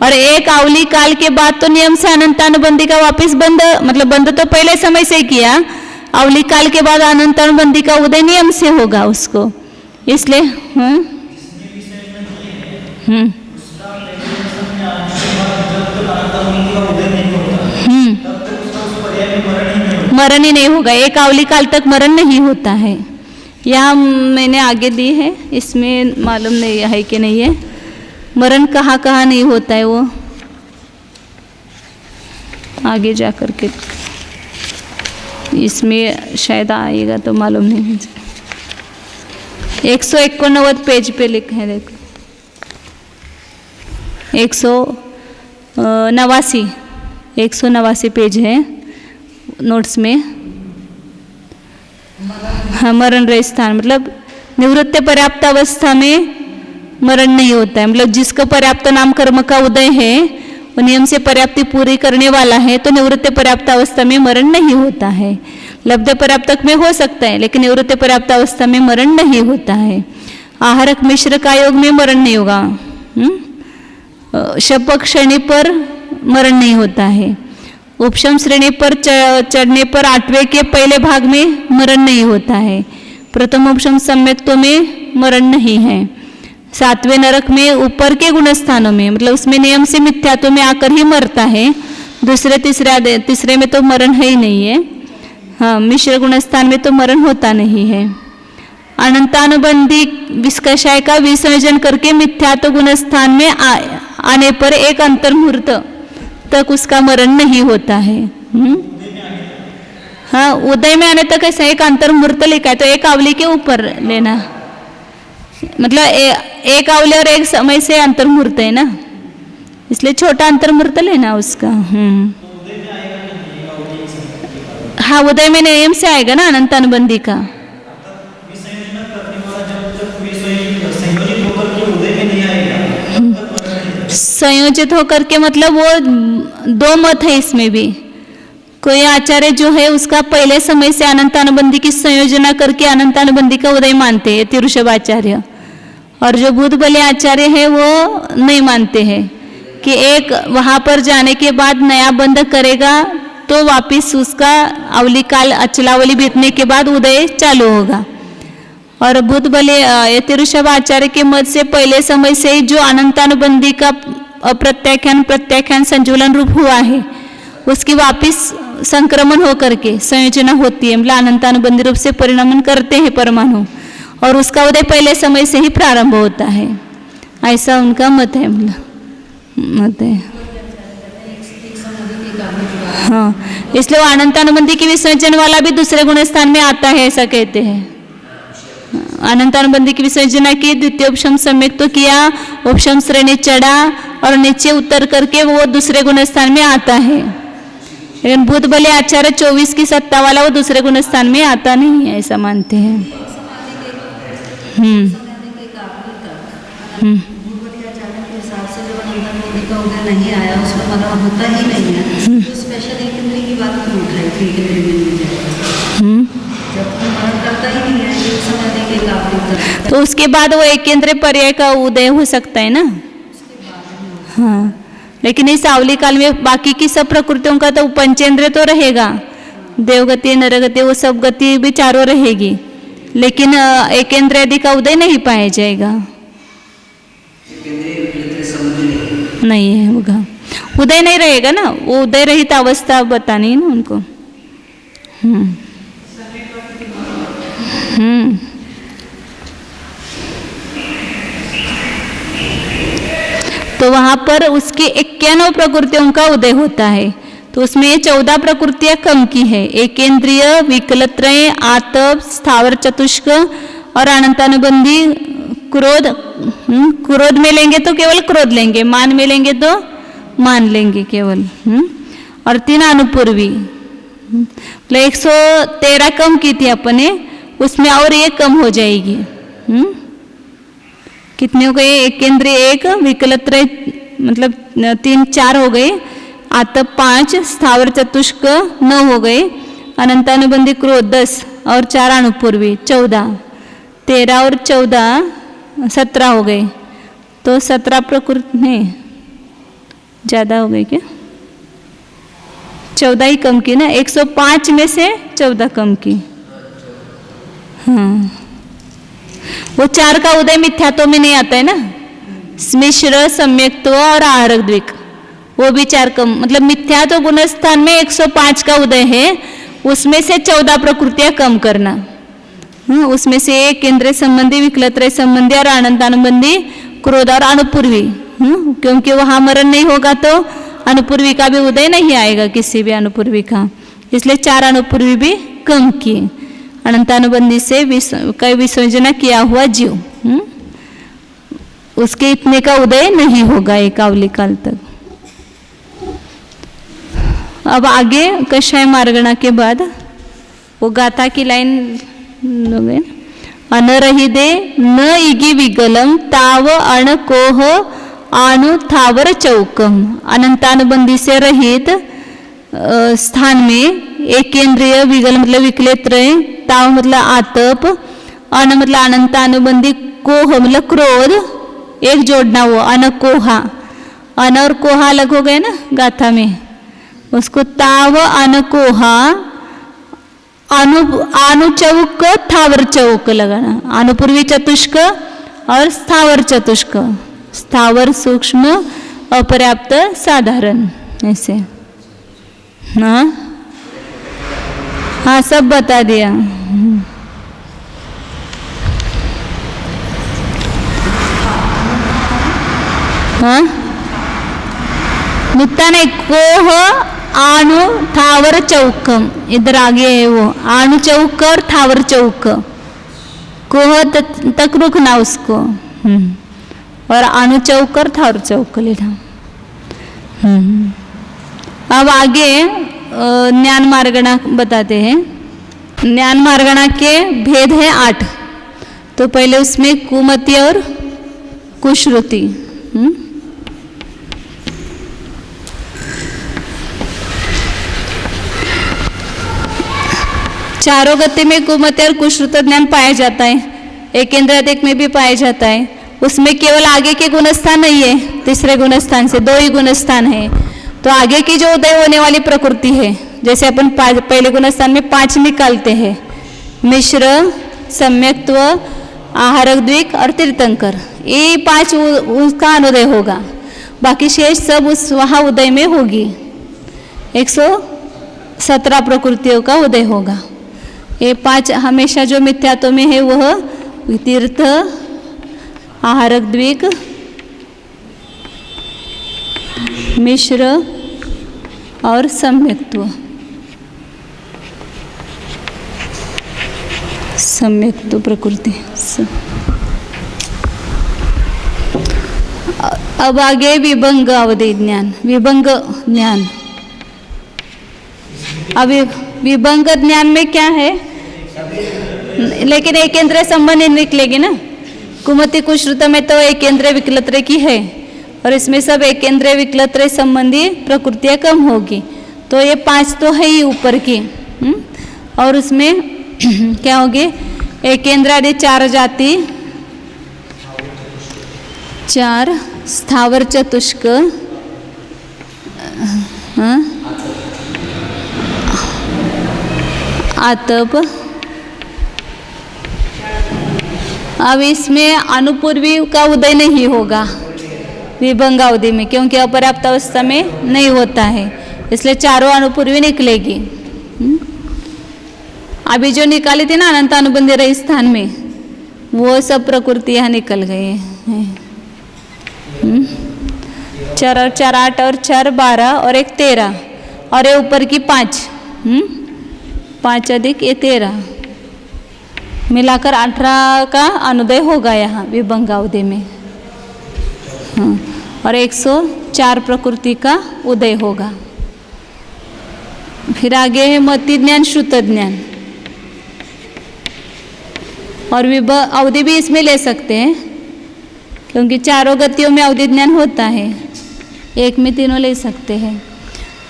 और एक आवली काल के बाद तो नियम से अनंतानुबंधी का वापस बंद, मतलब बंद तो पहले समय से किया, आवली काल के बाद अनंतानुबंधी का उदय नियम से होगा उसको। इसलिए मरण ही नहीं होगा, एक आवली काल तक मरण नहीं होता है। यहाँ मैंने आगे दी है, इसमें मालूम नहीं है कि नहीं है, मरण कहाँ कहाँ नहीं होता है, वो आगे जा कर के इसमें शायद आएगा तो मालूम नहीं है। 189 पेज पे लिखा है, देखो 189 पेज है नोट्स में। हाँ, मरण रहित स्थान मतलब निवृत्त पर्याप्त अवस्था में मरण नहीं होता है। मतलब जिसका पर्याप्त नाम कर्म का उदय है, वो नियम से पर्याप्ति पूरी करने वाला है, तो निवृत्त पर्याप्त अवस्था में मरण नहीं होता है। लब्ध पर्याप्तक में हो सकता है, लेकिन निवृत्त पर्याप्त अवस्था में मरण नहीं होता है। आहारक मिश्र का योग में मरण नहीं होगा। शपक श्रेणी पर मरण नहीं होता है। उपशम श्रेणी पर चढ़ने पर 8वें के पहले भाग में मरण नहीं होता है। प्रथम उपशम सम्यक्तों में मरण नहीं है। 7वें नरक में ऊपर के गुणस्थानों में, मतलब उसमें नियम से मिथ्यात्व में आकर ही मरता है। दूसरे तीसरे में तो मरण है ही नहीं है। हाँ, मिश्र गुणस्थान में तो मरण होता नहीं है। अनंतानुबंधी विस्कषाय का विसर्जन करके मिथ्यात्व गुणस्थान में आने पर एक अंतर्मुहूर्त तक उसका मरण नहीं होता है। हाँ, उदय में आने तक ऐसा एक अंतर्मुहूर्त लिखा है, तो एक आवली के ऊपर लेना, मतलब एक आवली और एक समय से अंतर्मुहूर्त है ना, इसलिए छोटा अंतर्मुहूर्त लेना उसका। हाँ, उदय में नियम से आएगा ना अनंतानुबंधी का। संयोजित होकर के मतलब वो दो मत है इसमें भी। कोई आचार्य जो है उसका पहले समय से अनंतानुबंधी की संयोजना करके अनंतानुबंधी का उदय मानते हैं तिरुषभाचार्य, और जो बुद्धबली आचार्य है वो नहीं मानते हैं कि एक वहाँ पर जाने के बाद नया बंध करेगा तो वापिस उसका अवली काल अचलावली बीतने के बाद उदय चालू होगा। और बुद्धबली तिरुषभाचार्य के मत से पहले समय से ही जो अनंतानुबंधी का अप्रत्याख्यान प्रत्याख्यान संजुलन रूप हुआ है उसकी वापिस संक्रमण होकर के संयोजना होती है, मतलब अनंतानुबंधी रूप से परिणमन करते हैं परमाणु, और उसका उदय पहले समय से ही प्रारंभ होता है, ऐसा उनका मत है। मत है हाँ, इसलिए वो अनंतानुबंधी की विसर्जन वाला भी दूसरे गुण स्थान में आता है, ऐसा कहते हैं। अनंतानुबंधी की विसर्जना की, द्वितीय उपशम सम्यक तो किया, उपशम श्रेणी चढ़ा और नीचे उतर करके वो दूसरे गुण स्थान में आता है। लेकिन बुद्धबली आचार्य 24 की सत्ता वाला वो दूसरे गुण स्थान में आता नहीं है, ऐसा मानते हैं। नहीं आया उसमें मतलब होता ही नहीं है, तो स्पेशल एक इंद्रिय की बात क्यों उठाई थी कि जब मरण करता ही नहीं है एक समय के काफी, तो उसके बाद वो एक इंद्रिय पर्याय का उदय हो सकता है ना। हाँ, लेकिन इस आवली काल में बाकी की सब प्रकृतियों का तो पंचेंद्रिय तो रहेगा, देवगति नरगति वो सब गति भी चारों रहेगी, लेकिन एक इंद्रिय आदि का उदय नहीं पाया जाएगा, नहीं है होगा, उदय नहीं रहेगा ना, वो उदय रहित अवस्था बतानी है ना उनको। तो वहां पर उसकी 91 प्रकृतियों का उदय होता है, तो उसमें ये 14 प्रकृतियां कम की है, एकेंद्रिय, विकलत्रय, आतप, स्थावर चतुष्क और अनंतानुबंधी। क्रोध, क्रोध में लेंगे तो केवल क्रोध लेंगे, मान में लेंगे तो मान लेंगे केवल, और 3 अनुपूर्वी। 113 कम की थी अपने, उसमें और ये कम हो जाएगी। कितने हो गए? एकेंद्रिय 1, विकलत्रय मतलब 3 4 हो गए, आतप 5, स्थावर चतुष्क 9 हो गए, अनंतानुबंधी क्रोध 10 और 4 अनुपूर्वी 14, 13 और 14 17 हो गए। तो 17 प्रकृति में ज़्यादा हो गए क्या? 14 ही कम की ना, 105 में से 14 कम की। हाँ, वो 4 का उदय मिथ्यात्व में नहीं आता है ना, मिश्र, सम्यक्त्व और आहरक द्विक, वो भी 4 कम, मतलब मिथ्यात्व गुण स्थान में 105 का उदय है, उसमें से 14 प्रकृतियां कम करना। उसमें से एक केंद्रीय संबंधी, विकलत्रय संबंधी और अनंतानुबंधी, क्रोध और अनुपूर्वी, क्योंकि वहां मरण नहीं होगा तो अनुपूर्वी का भी उदय नहीं आएगा, किसी भी अनुपूर्वी का, इसलिए 4 अनुपूर्वी भी कम किए। अनंतानुबंधी से विसर्जना किया हुआ जीव, उसके इतने का उदय नहीं होगा एकावली काल तक। अब आगे कषाय मार्गणा के बाद वो गाथा की लाइन लोगे, अनरहिदे न इगी विगलम ताव अण कोह आनु थावर चौकम। अनंतानुबंधी से रहित स्थान में एकेंद्रिय, विगल मतलब विकलेत्रय, ताव मतलब आतप, अन मतलब अनंतानुबंधी, कोह मतलब क्रोध, एक जोड़ना हुआ अनकोहा, अन और कोहा अलग हो गए ना गाथा में, उसको ताव अनकोहा अनुचौक थावर चौक लगाना, अनुपूर्वी चतुष्क और स्थावर चतुष्क, स्थावर सूक्ष्म अपर्याप्त साधारण, ऐसे। हाँ हाँ, सब बता दिया। हाँ, नुत्ता नहीं, कोह आनु थावर चौकम, इधर आगे है वो आनु चौक और थावर चौक, कोह तक रुकना उसको, और आनु चौक और थावर चौक लेना। अब आगे ज्ञान मार्गणा बताते हैं। ज्ञान मार्गणा के भेद है 8। तो पहले उसमें कुमति और कुश्रुति। चारों गति में कुमति और कुश्रुत ज्ञान पाया जाता है, एकेंद्राधिक में भी पाया जाता है। उसमें केवल आगे के गुणस्थान नहीं है, तीसरे गुणस्थान से 2 ही गुणस्थान है। तो आगे की जो उदय होने वाली प्रकृति है, जैसे अपन पहले गुणस्थान में 5 निकालते हैं, मिश्र, सम्यक्त्व, आहारक द्विक और तीर्थंकर, ये 5 उसका अनुदय होगा। बाकी शेष सब उस वहाँ उदय में होगी। 117 प्रकृतियों का उदय होगा। ये 5 हमेशा जो मिथ्यात्व में है वह तीर्थ, आहारक द्विक, मिश्र और सम्यक्त्व। सम्यक्त्व प्रकृति। अब आगे विभंग अवधि ज्ञान, विभंग ज्ञान। अब विभंग ज्ञान में क्या है, लेकिन एकेंद्र संबंध निकलेगी ना। कुमति कुश्रुत में तो एकेंद्र विकलत्र की है और इसमें सब एकेंद्र विकलत्र संबंधी प्रकृतियाँ कम होगी। तो ये 5 तो है ही ऊपर की। और उसमें क्या होगी, एकेंद्र आदि 4 जाति, 4 स्थावर चतुष्क, आतप। अब इसमें अनुपूर्वी का उदय नहीं होगा विभंग अवधि में, क्योंकि अपर्याप्त अवस्था में नहीं होता है, इसलिए चारों अनुपूर्वी निकलेगी। अभी जो निकाली थी ना अनंत अनुबंधी रही स्थान में, वो सब प्रकृति यहाँ निकल गई है। 4 और 4 8 और 4 12 और 1 13 और ये ऊपर की 5, 5 अधिक ये 13 मिलाकर 18 का अनुदय होगा यहाँ विभंग अवधि में। और 104 प्रकृति का उदय होगा। फिर आगे है मति ज्ञान, श्रुत ज्ञान। और अवधि भी इसमें ले सकते हैं, क्योंकि चारों गतियों में अवधि ज्ञान होता है, एक में तीनों ले सकते हैं।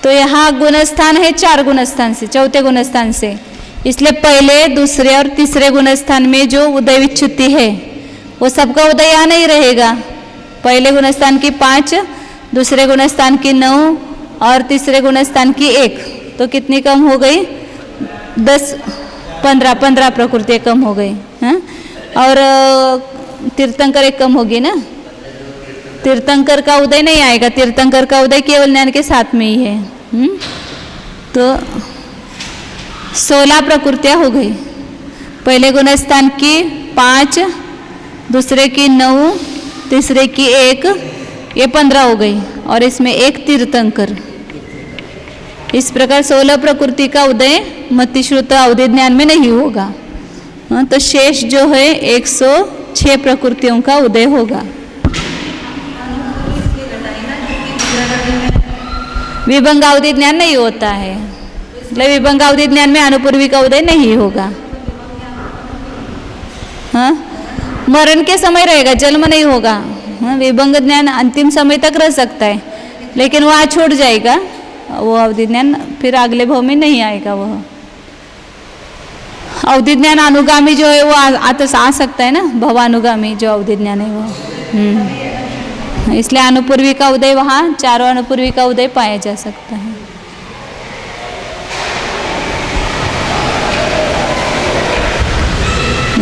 तो यहाँ गुणस्थान है 4 गुणस्थान से, चौथे गुणस्थान से, इसलिए पहले, दूसरे और तीसरे गुणस्थान में जो उदय विच्युति है वो सबका उदय यहाँ नहीं रहेगा। पहले गुणस्थान की 5, दूसरे गुणस्थान की 9 और तीसरे गुणस्थान की 1, तो कितनी कम हो गई, 10 15 प्रकृति कम हो गई। और तीर्थंकर 1 कम होगी ना, तीर्थंकर का उदय नहीं आएगा, तीर्थंकर का उदय केवल ज्ञान के साथ में ही है। तो 16 प्रकृतियाँ हो गई। पहले गुणस्थान की 5, दूसरे की 9, तीसरे की 1, ये 15 हो गई और इसमें 1 तीर्थंकर। इस प्रकार 16 प्रकृति का उदय मतिश्रुत अवधि ज्ञान में नहीं होगा। तो शेष जो है 106 प्रकृतियों का उदय होगा। विभंग अवधि ज्ञान नहीं होता है, विभंग अवधि ज्ञान में अनुपूर्वी का उदय नहीं होगा। मरण के समय रहेगा, जन्म नहीं होगा। विभंग ज्ञान अंतिम समय तक रह सकता है, लेकिन वहाँ छूट जाएगा वो अवधि ज्ञान, फिर अगले भाव में नहीं आएगा। वह अवधि ज्ञान अनुगामी जो है वो आ सकता है ना, भवानुगामी जो अवधि ज्ञान है वो। इसलिए अनुपूर्वी का उदय वहाँ, चारों अनुपूर्वी का उदय पाया जा सकता है।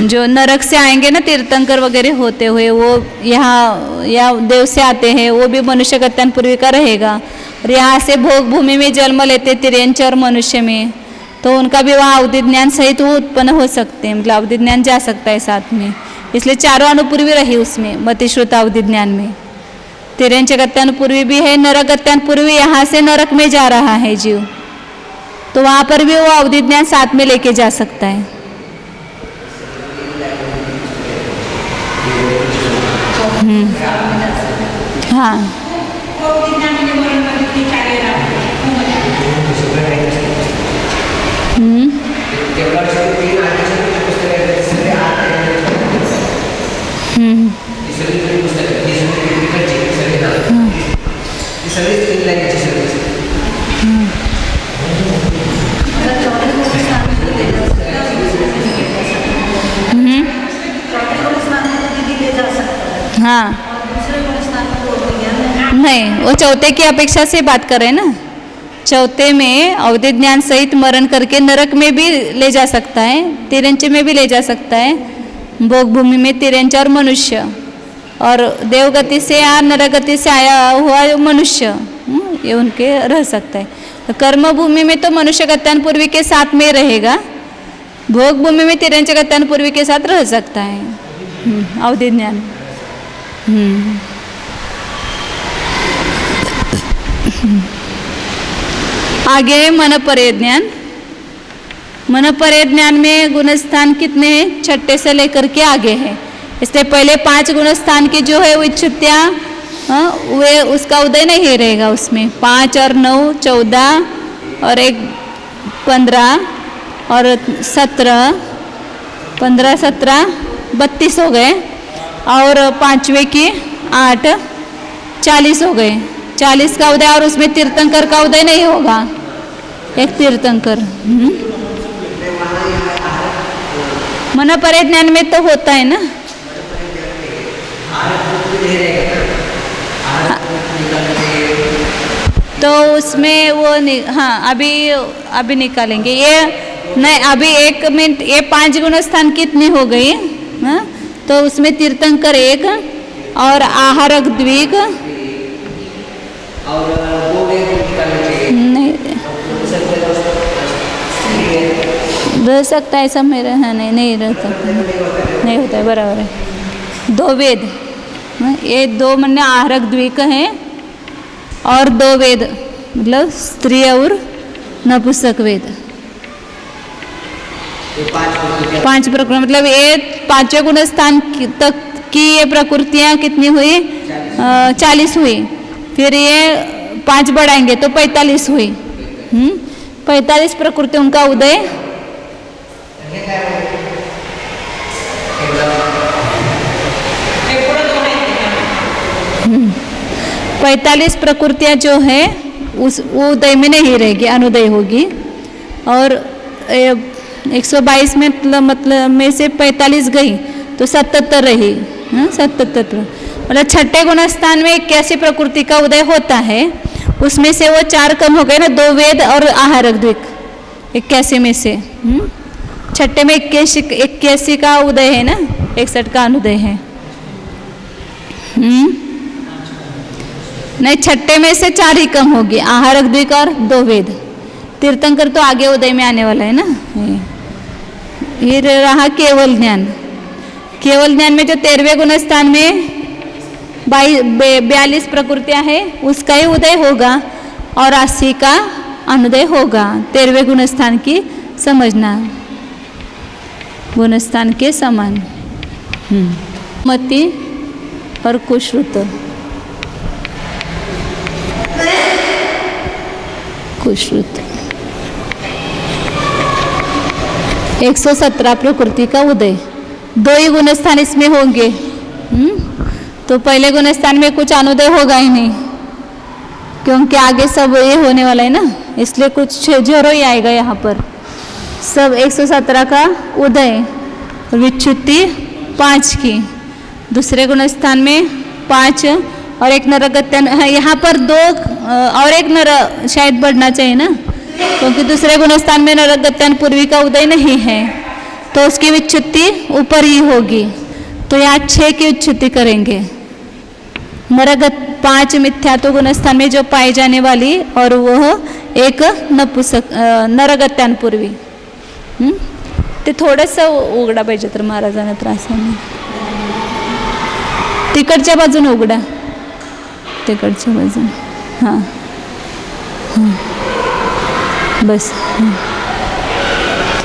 जो नरक से आएंगे ना तीर्थंकर वगैरह होते हुए, वो यहाँ या देव से आते हैं, वो भी मनुष्य गत्यान पूर्वी का रहेगा। और यहाँ से भोग भूमि में जन्म लेते तिर्यंच और मनुष्य में, तो उनका भी वहाँ अवधि ज्ञान सहित वो उत्पन्न हो सकते हैं, मतलब अवधि ज्ञान जा सकता है साथ में। इसलिए चारों अनुपूर्वी रही उसमें मतिश्रुत अवधि ज्ञान में। तिर्यंच गत्यान पूर्वी भी है, नरक गत्यान पूर्वी, यहाँ से नरक में जा रहा है जीव, तो वहाँ पर भी वो अवधि ज्ञान साथ में लेके जा सकता है। हाँ, हाँ और दूसरे गुणस्थान में बोल दिया नहीं, वो चौथे की अपेक्षा से बात कर रहे हैं ना। चौथे में अवधि ज्ञान सहित मरण करके नरक में भी ले जा सकता है, तिरंच में भी ले जा सकता है, भोग भूमि में तिरंच और मनुष्य, और देवगति से या नरगति से आया हुआ मनुष्य ये उनके रह सकता है। तो कर्म भूमि में तो मनुष्य गत्यान पूर्वी के साथ में रहेगा, भोग भूमि में तिरंच गत्यान पूर्वी के साथ रह सकता है अवधि ज्ञान। आगे मन परे ज्ञान। मन परे ज्ञान में गुणस्थान कितने हैं? छठे से लेकर के आगे है, इसलिए पहले 5 गुणस्थान की जो है विच्युत्या वे उसका उदय नहीं रहेगा उसमें। 5 और 9 14 और 1 15 और 17 15 17 32 हो गए, और 5वें की 8 40 हो गए। 40 का उदय, और उसमें तीर्थंकर का उदय नहीं होगा, एक तीर्थंकर। मन परे ज्ञान में तो होता है ना। तो उसमें वो हाँ अभी निकालेंगे ये नहीं। अभी 1 मिनट, ये 5 गुणस्थान कितनी हो गई? हाँ, तो उसमें तीर्थंकर 1 और आहारक द्विग नहीं रह सकता है, ऐसा मेरा हाँ नहीं रह सकता, नहीं होता है, बराबर है। 2 वेद, ये 2 मन्ने आहारक द्विक हैं, और 2 वेद मतलब स्त्री और नपुंसक वेद। 5 प्रकृति मतलब ये 5वें गुणस्थान तक की ये प्रकृतियाँ कितनी हुई? 40 हुई। फिर ये 5 बढ़ाएंगे तो 45 हुई। 45 प्रकृति उनका उदय 45 प्रकृतियाँ जो है उस वो उदय में नहीं रहेगी, अनुदय होगी। और 122 में मतलब में से 45 गई तो 77 रही। 77 मतलब छठे गुणस्थान में 81 प्रकृति का उदय होता है, उसमें से वो 4 कम हो गए ना, 2 वेद और आहारक द्विक 81 में से। छठे में 81 का उदय है ना, 61 का अनुदय है। नहीं, छठे में से 4 ही कम होगी, आहारक द्विक और 2 वेद। तीर्थंकर तो आगे उदय में आने वाला है ना। ये रहा केवल ज्ञान। केवल ज्ञान में जो 13वें गुणस्थान में 42 प्रकृतियां हैं, उसका ही उदय होगा और 80 का अनुदय होगा। 13वें गुणस्थान की समझना, गुणस्थान के समान। मति और कुश्रुत। कुश्रुत 117 प्रकृति का उदय। 2 ही गुणस्थान इसमें होंगे। तो पहले गुणस्थान में कुछ अनुदय होगा ही नहीं, क्योंकि आगे सब ये होने वाला है ना, इसलिए कुछ जोरो ही आएगा यहाँ पर। सब 117 का उदय और विच्युति 5 की। दूसरे गुणस्थान में 5 और 1 नरगत्यान। यहाँ पर 2 और 1 नर शायद बढ़ना चाहिए ना, क्योंकि दूसरे गुणस्थान में नरगत्यान पूर्वी का उदय नहीं है, तो उसकी विच्युति ऊपर ही होगी। तो यहाँ 6 की विच्युति करेंगे। नरगत 5 मिथ्यात्व गुणस्थान में जो पाई जाने वाली, और वह 1 नपुंसक नरगत्यान पूर्वी। ते थोडंसं उघडा पाहिजे तर महाराजांना त्रास होणार। तिकडच्या बाजून उघडा, तिकडच्या बाजून। हां बस।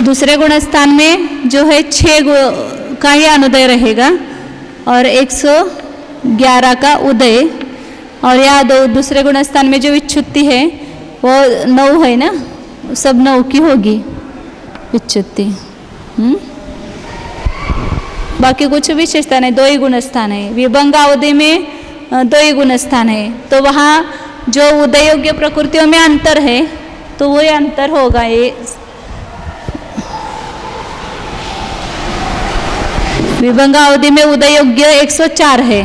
दूसरे गुणस्थान में जो है 6 का ही अनुदय रहेगा और 111 का उदय। और यहाँ दूसरे गुणस्थान में जो विच्युति है वो 9 है ना, सब 9 की होगी विच्युति। बाकी कुछ विशेषता नहीं, 2 ही गुणस्थान है। विभंग अवधि में 2 ही गुणस्थान है, तो वहाँ जो उदय योग्य प्रकृतियों में अंतर है तो वही अंतर होगा। ये विभंग अवधि में उदय योग्य 104 है,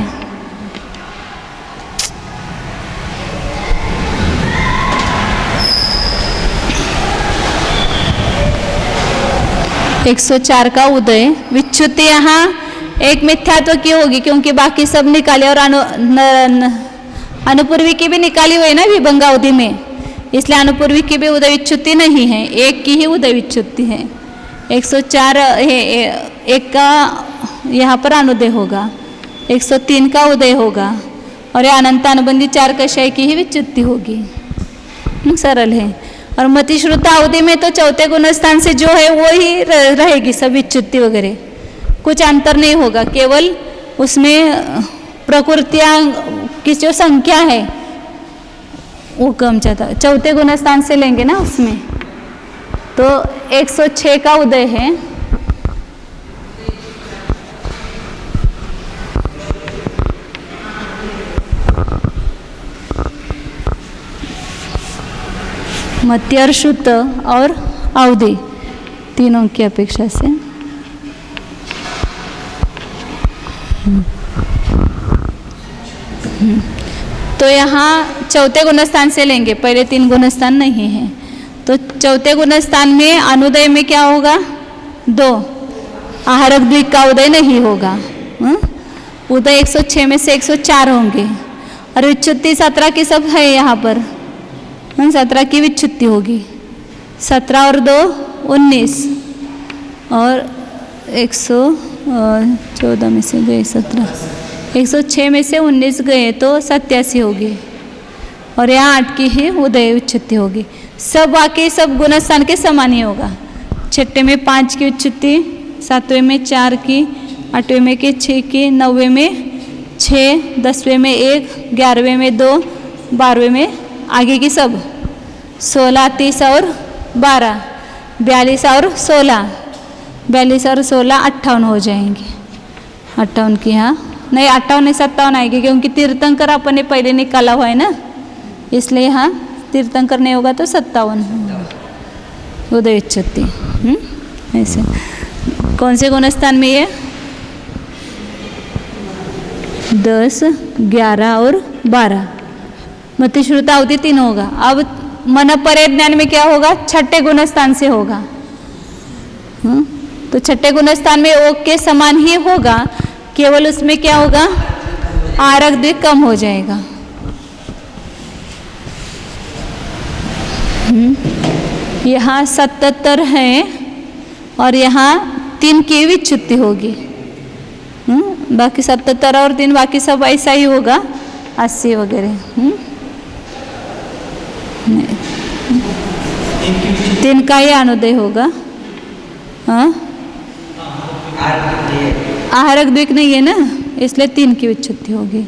104 का उदय। विच्युति यहाँ एक मिथ्यात्व की होगी क्योंकि बाकी सब निकाले और अनुपूर्वी की भी निकाली हुई ना विभंगावधि में, इसलिए अनुपूर्वी की भी उदय विच्युति नहीं है, एक की ही उदय विच्युति है। 104 एक का यहाँ पर अनुदय होगा, 103 का उदय होगा और ये अनंत अनुबंधी 4 कषाय की ही विच्युति होगी। सरल है। और मतिश्रुत अवधि में तो चौथे गुणस्थान से जो है वो ही रहेगी, सब विच्युति वगैरह कुछ अंतर नहीं होगा, केवल उसमें प्रकृतियां की जो संख्या है वो कम जाता। चौथे गुणस्थान से लेंगे ना उसमें, तो 106 का उदय है। मध्य और शुद्ध और अवधि तीनों की अपेक्षा से तो यहाँ चौथे गुणस्थान से लेंगे, पहले 3 गुणस्थान नहीं है। तो चौथे गुणस्थान में अनुदय में क्या होगा? 2 आहारक द्विक का उदय नहीं होगा। उदय 106 में से 104 होंगे और विच्युति 17 की सब है यहाँ पर, 17 की विच्युति होगी। 17 और 2 19 और 114 में से गए 17, 106 में से 19 गए तो 87 होगी और यहाँ 8 की ही उदय विच्युति होगी। सब बाकी सब गुणस्थान के समान ही होगा। छठे में 5 की विच्युति, 7वें में 4 की, 8वें में 6 की, 9वें में 6, 10वें में 1, 11वें में 2, 12वें में आगे की सब 16, 30 और 12, 42 और 16, 42 और 16 58 हो जाएंगे। 58 की यहाँ नहीं, 58 नहीं 57 आएगी क्योंकि तीर्थंकर अपन ने पहले निकाला हुआ है ना, इसलिए यहाँ तीर्थंकर नहीं होगा तो 57 उदय विच्युति। ऐसे कौन से गुणस्थान में ये 10, 11 और 12 मतिश्रुत अवधि 3 होगा। अब मन परे ज्ञान में क्या होगा? छठे गुणस्थान से होगा। तो छठे गुणस्थान में ओक के समान ही होगा, केवल उसमें क्या होगा? आहारक द्विक कम हो जाएगा। यहाँ 77 है और यहाँ 3 की विच्युति होगी। बाकी 77 और 3 बाकी सब ऐसा ही होगा, 80 वगैरह। 3 का ही अनुदय होगा। हाँ, आहारक द्विक नहीं है ना, इसलिए 3 की विच्युति होगी।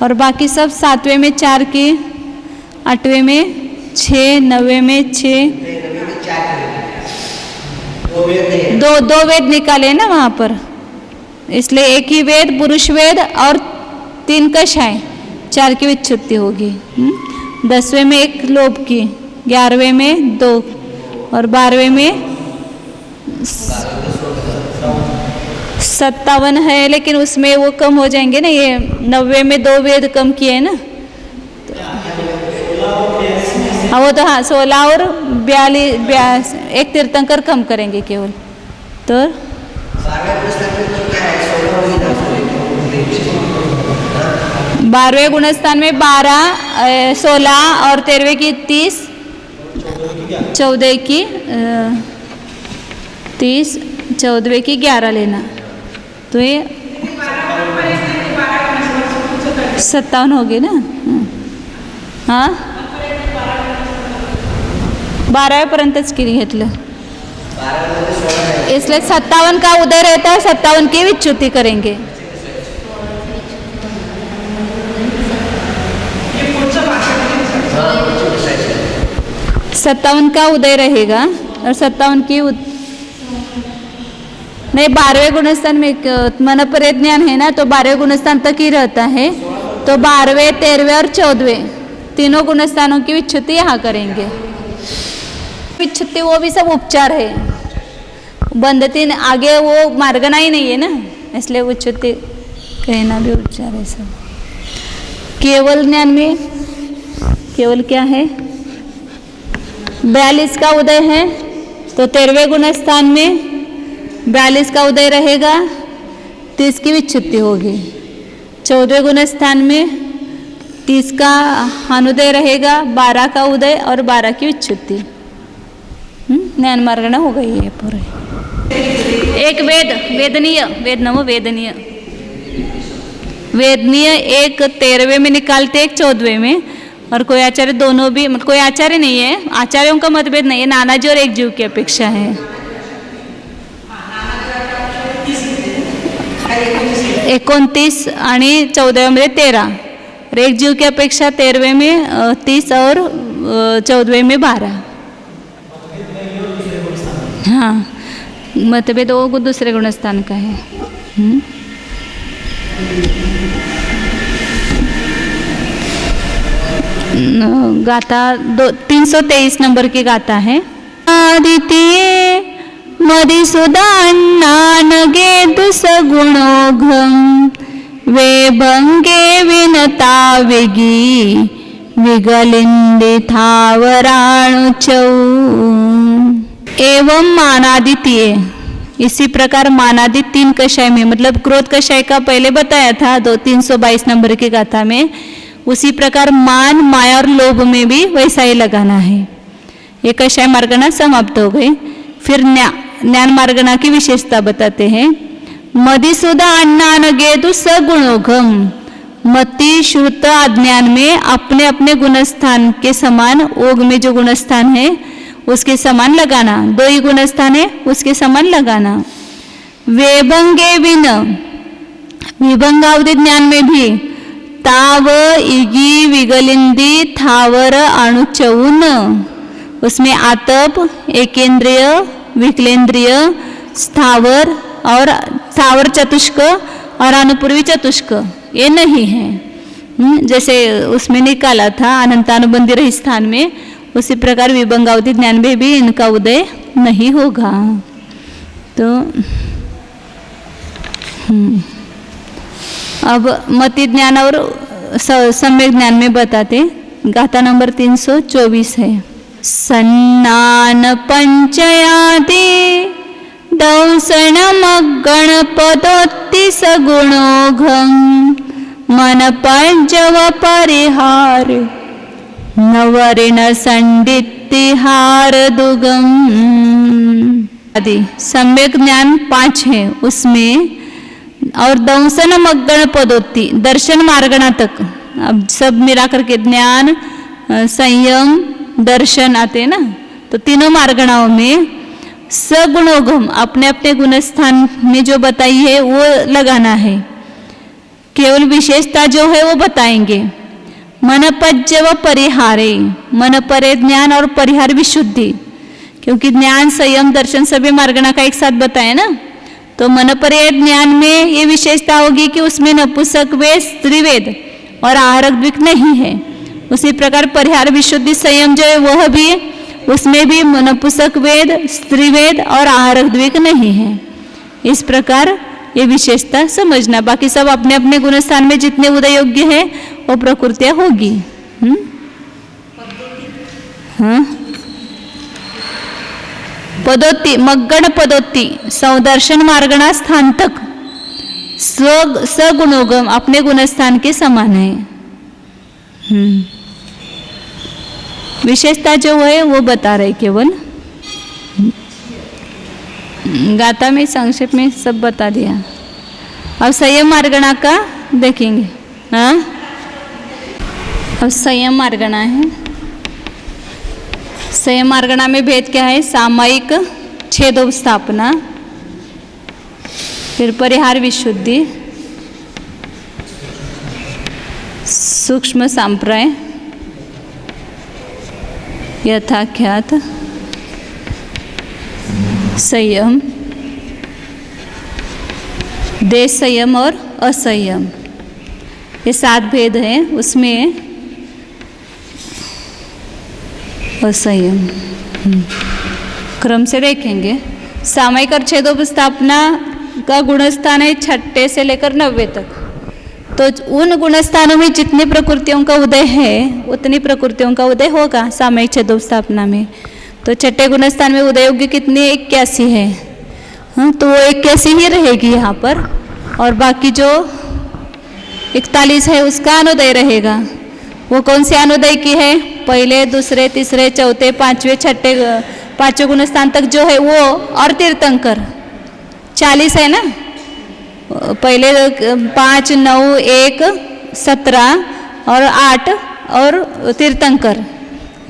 और बाकी सब 7वें में 4 की, 8वें में 6, 9वें में 6, 2 वेद निकाले ना वहाँ पर, इसलिए एक ही वेद पुरुष वेद और 3 कषाय, 4 की विच्युति होगी। 10वें में 1 लोभ की, 11वें में 2 और 12वें में 57 है, लेकिन उसमें वो कम हो जाएंगे ना, ये 90 में 2 वेद कम किए हैं ना। हाँ वो तो हाँ 16 और 42 एक तीर्थंकर कम करेंगे केवल। तो 12वें गुणस्थान में 12, 16 और 13वें की 30, 14 की 30, 14वें की 11 लेना, तो ये 57 हो गए ना। हाँ 12वें पर्यंतच किती घेतलं, इसलिए 57 का उदय रहता है, 57 की विच्युति करेंगे। सत्तावन का उदय रहेगा और 57 की नहीं 12वें गुणस्थान में मन परे ज्ञान है ना, तो 12वें गुणस्थान तक ही रहता है। तो 12वें, 13वें और 14वें तीनों गुणस्थानों की विच्युति यहाँ करेंगे। विच्युति वो भी सब उपचार है, बंधती आगे वो मार्गना ही नहीं है ना, इसलिए विच्युति कहना भी उपचार है सब। केवल ज्ञान में केवल क्या है? 42 का उदय है, तो 13वें गुणस्थान में 42 का उदय रहेगा, 30 की विच्छुत्ति होगी। 14वें गुणस्थान में 30 का अनुदय रहेगा, 12 का उदय और 12 की विच्छुत्ति। ज्ञान मार्गना हो गई है पूरे। एक वेदनीय वेदनीय एक 13वें में निकालते, एक 14वें में, और कोई आचार्य दोनों भी, मतलब कोई आचार्य नहीं है, आचार्यों का मतभेद नहीं है, नानाजी और एक जीव की अपेक्षा है। 29 आणि 14वें मध्ये 13, और एक जीव की अपेक्षा 13वें में 30 और 14वें में 12। हाँ, मतभेद वो दूसरे गुणस्थान का है। गाथा 323 नंबर की गाथा है। आदित्य मधुसूदन गेतु सगुणोघम वे भंगे विनता विगी विगलिंदि थावराणुचौ एवं मानादित्य। इसी प्रकार मानादि 3 कषाय में, मतलब क्रोध कषाय का पहले बताया था 322 नंबर की गाथा में, उसी प्रकार मान, माया और लोभ में भी वैसा ही लगाना है। ये कषाय मार्गना समाप्त हो गई। फिर ज्ञान मार्गना की विशेषता बताते हैं। मदिसुदा अन्नान गेतु सगुणोघम। मति श्रुत अज्ञान में अपने अपने गुणस्थान के समान, ओग में जो गुणस्थान है उसके समान लगाना, 2 ही गुणस्थान है उसके समान लगाना। वेभंगे विन, विभंगावधि ज्ञान में भी ताव इगी विगलिंदी थावर अणुचौन, उसमें आतप, एकेंद्रिय, विकलेंद्रिय, स्थावर और स्थावर चतुष्क और अनुपूर्वी चतुष्क ये नहीं है। जैसे उसमें निकाला था अनंतानुबंधी रहित स्थान में, उसी प्रकार विभंगावधि ज्ञान में भी इनका उदय नहीं होगा। तो अब मति ज्ञान और सम्यक ज्ञान में बताते। गाथा नंबर 324 है। सन्नान पंचयाति दंसन मग्गण पदोत्ति सगुणोघम मन पंचव परिहार नवरिण संडितिहार दुगम आदि सम्यक ज्ञान 5 है उसमें, और दंसन मग्गण पदोत्ति दर्शन मार्गणा तक, अब सब मिला करके ज्ञान, संयम, दर्शन आते हैं ना, तो तीनों मार्गणाओं में सगुणोगम अपने अपने गुणस्थान में जो बताई है वो लगाना है। केवल विशेषता जो है वो बताएंगे। मन पज्य व परिहारे, मन परे ज्ञान और परिहार विशुद्धि, क्योंकि ज्ञान, संयम, दर्शन सभी मार्गणा का एक साथ बताए ना, तो मन परे ज्ञान में ये विशेषता होगी कि उसमें नपुंसक वेद, स्त्रीवेद और आहारक द्विक नहीं है। उसी प्रकार परिहार विशुद्धि संयम जो है वह भी, उसमें भी नपुंसक वेद, स्त्रीवेद और आहारक द्विक नहीं है। इस प्रकार ये विशेषता समझना। बाकी सब अपने अपने गुणस्थान में जितने उदय योग्य है वो प्रकृतियां होगी। हाँ, पदोत्ति, मग्गण पदोत्ति सौदर्शन मार्गणा स्थान तक सगुणोगम अपने गुणस्थान के समान है। विशेषता जो है वो बता रहे केवल। गाथा में संक्षेप में सब बता दिया। अब संयम मार्गणा का देखेंगे। हाँ, अब संयम मार्गणा है। संयम मार्गणा में भेद क्या है? सामायिक छेदोपस्थापना, फिर परिहार विशुद्धि, सूक्ष्म सांप्रदाय, यथाख्यात, संयम, देश संयम और असंयम, ये 7 भेद हैं। उसमें असंयम क्रम से देखेंगे। सामयिक और छेदोपस्थापना का गुणस्थान है 6 से लेकर 90 तक। तो उन गुणस्थानों में जितनी प्रकृतियों का उदय है उतनी प्रकृतियों का उदय होगा सामयिक छेदोपस्थापना में। तो 6 गुणस्थान में उदय योग्य कितनी? 81 है। हाँ, तो वो 81 ही रहेगी यहाँ पर, और बाकी जो 41 है उसका अनुदय रहेगा। वो कौन से अनुदय की है? पहले, दूसरे, तीसरे, चौथे, पांचवें, छठे, पांचवें गुणस्थान तक जो है वो, और तीर्थंकर 40 है ना। पहले 5, 9, 1, 17 और 8 और तीर्थंकर,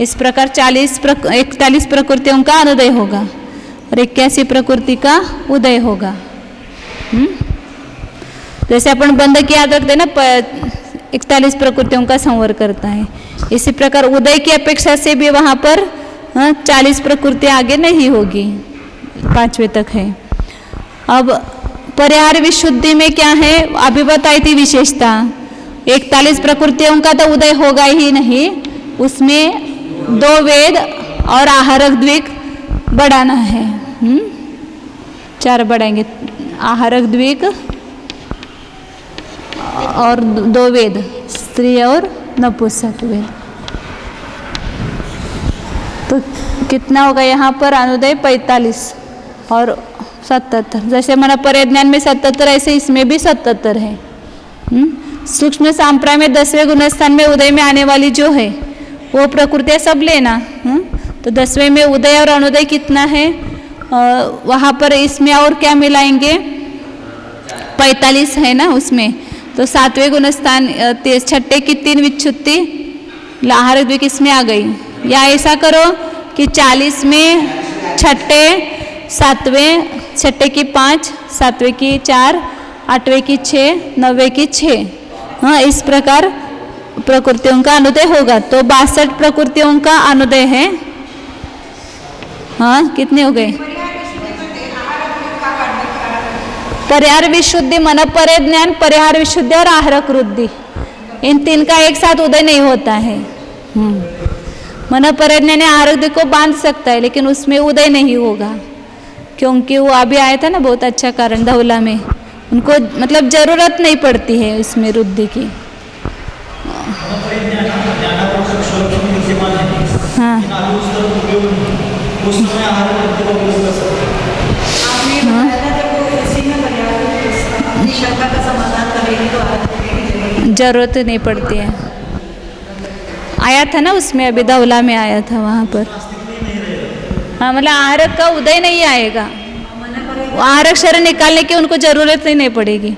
इस प्रकार 41 प्रकृतियों का अनुदय होगा और 81 प्रकृति का उदय होगा। जैसे अपन बंध की याद रखते ना, 41 प्रकृतियों का संवर करता है, इसी प्रकार उदय की अपेक्षा से भी वहाँ पर 40 प्रकृति आगे नहीं होगी, 5वें तक है। अब परिहार विशुद्धि में क्या है? अभी बताई थी विशेषता, 41 प्रकृतियों का तो उदय होगा ही नहीं, उसमें 2 वेद और आहारक द्विक बढ़ाना है। 4 बढ़ाएंगे, आहारक द्विक और 2 वेद, स्त्री और नपुंसक वेद। तो कितना होगा यहाँ पर अनुदय? 45 और 77। जैसे हमारा परिज्ञान में 77, ऐसे इसमें भी 77 है। सूक्ष्म सांप्राय में 10वें गुणस्थान में उदय में आने वाली जो है वो प्रकृतियाँ सब लेना। तो 10वें में उदय और अनुदय कितना है? वहाँ पर इसमें और क्या मिलाएंगे? 45 है ना उसमें, तो 7वें गुणस्थान, छठे की 3 विच्छुत्ति आहारक द्विक इसमें आ गई। या ऐसा करो कि 40 में छठे, 7वें, छठे की 5, 7वें की 4, 8वें की 6, 9वें की 6। हाँ, इस प्रकार प्रकृतियों का अनुदय होगा। तो 62 प्रकृतियों का अनुदय है। हाँ, कितने हो गए? परिहार विशुद्धि, मन परिज्ञान, परिहार विशुद्धि और आहारक वृद्धि, इन 3 का एक साथ उदय नहीं होता है। मन परिज्ञान आहारक को बांध सकता है, लेकिन उसमें उदय नहीं होगा, क्योंकि वो अभी आया था ना बहुत अच्छा कारण धवला में, उनको मतलब जरूरत नहीं पड़ती है इसमें वृद्धि की। हाँ, जरूरत नहीं पड़ती है। आया था ना उसमें, अभी धवला में आया था वहाँ पर। हाँ, मतलब आहारक का उदय नहीं आएगा, आहारक शरीर निकालने की उनको जरूरत ही नहीं पड़ेगी।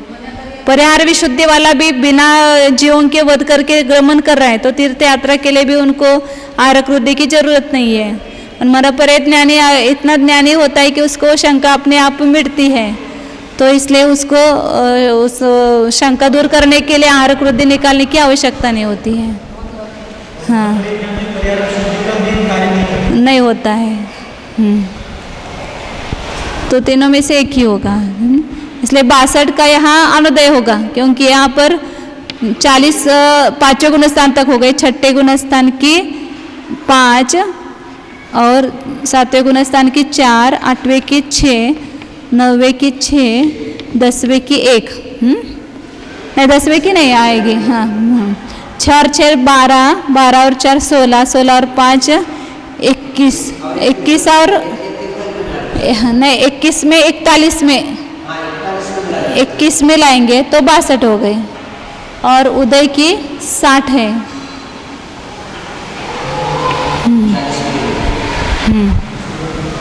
परिहार विशुद्धि वाला भी बिना जीवों के वध करके गमन कर रहा है, तो तीर्थ यात्रा के लिए भी उनको आहारक वृद्धि की जरूरत नहीं है। और मन परिज्ञानी इतना ज्ञानी होता है कि उसको शंका अपने आप मिटती है, तो इसलिए उसको उस शंका दूर करने के लिए आहारक वृद्धि निकालने की आवश्यकता नहीं होती है। हाँ, नहीं होता है। तो तीनों में से एक ही होगा, इसलिए 62 का यहाँ अनुदय होगा, क्योंकि यहाँ पर 40 5वें गुणस्थान तक हो गए। छठे गुणस्थान की 5 और 7वें गुणस्थान की 4, 8वें की 6, 9वें की 6, 10वें की 1। नहीं, 10वें की नहीं आएगी। हाँ, 6 और 6 12, 12 और 4 16, 16 और 5 21, 21 और नहीं 21 में 41 में 21 में लाएंगे तो 62 हो गए, और उदय की 60 है।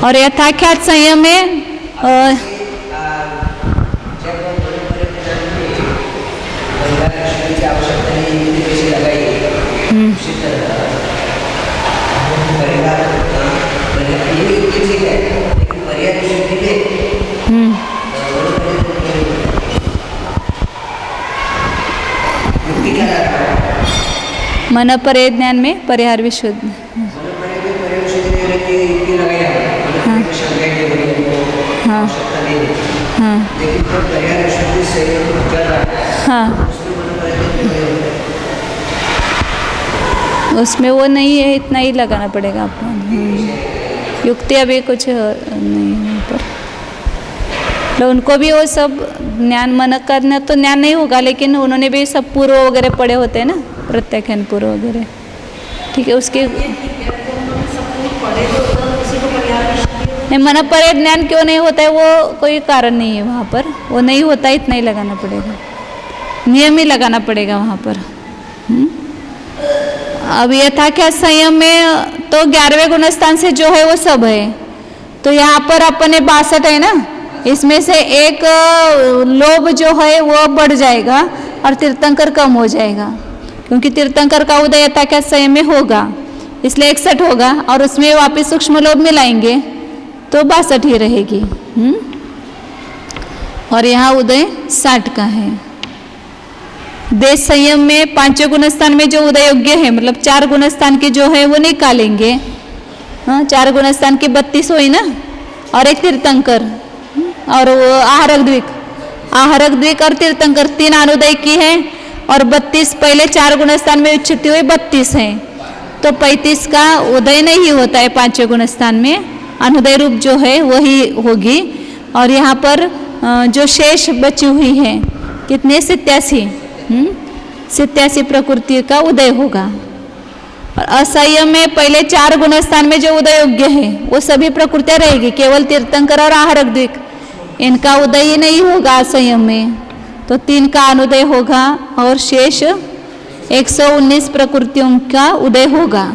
और यथाख्यात संयम में मन परिज्ञान में परिहार विशुद्धि। हाँ, हाँ, हाँ, उसमें वो नहीं है, इतना ही लगाना पड़ेगा आपको। युक्ति अभी कुछ नहीं है पर, तो उनको भी वो सब ज्ञान मन करना तो ज्ञान नहीं होगा, लेकिन उन्होंने भी सब पूर्व वगैरह पढ़े होते हैं ना, प्रत्याख्यान पूर्व वगैरह। ठीक है, उसके नहीं, मन परिज्ञान क्यों नहीं होता है वो कोई कारण नहीं है वहाँ पर, वो नहीं होता, इतना ही लगाना पड़ेगा, नियम ही लगाना पड़ेगा वहाँ पर। अब यथाख्यात संयम में तो 11वें गुणस्थान से जो है वो सब है, तो यहाँ पर अपने 62 है ना, इसमें से एक लोभ जो है वो बढ़ जाएगा और तीर्थंकर कम हो जाएगा, क्योंकि तीर्थंकर का उदय यथाख्यात संयम में होगा, इसलिए 61 होगा, और उसमें वापस सूक्ष्म लोभ मिलाएंगे तो 62 ही रहेगी। और यहाँ उदय 60 का है। देश संयम में 5वें गुणस्थान में जो उदय योग्य है, मतलब 4 गुणस्थान के जो है वो निकालेंगे। 4 गुणस्थान की 32 हुई ना, और एक तीर्थंकर, और वो आहरक द्विक और तीर्थंकर 3 अनुदय की है, और 32 पहले 4 गुणस्थान में उच्चति हुई 32 है, तो 35 का उदय नहीं होता है 5वें गुणस्थान में, अनुदय रूप जो है वही होगी। और यहाँ पर जो शेष बची हुई है कितने 87 प्रकृति का उदय होगा। और असंयम में पहले 4 गुणस्थान में जो उदय योग्य है वो सभी प्रकृतियाँ रहेगी, केवल तीर्थंकर और आहरक द्विक इनका उदय ही नहीं होगा असंयम में, तो 3 का अनुदय होगा और शेष 119 प्रकृतियों का उदय होगा।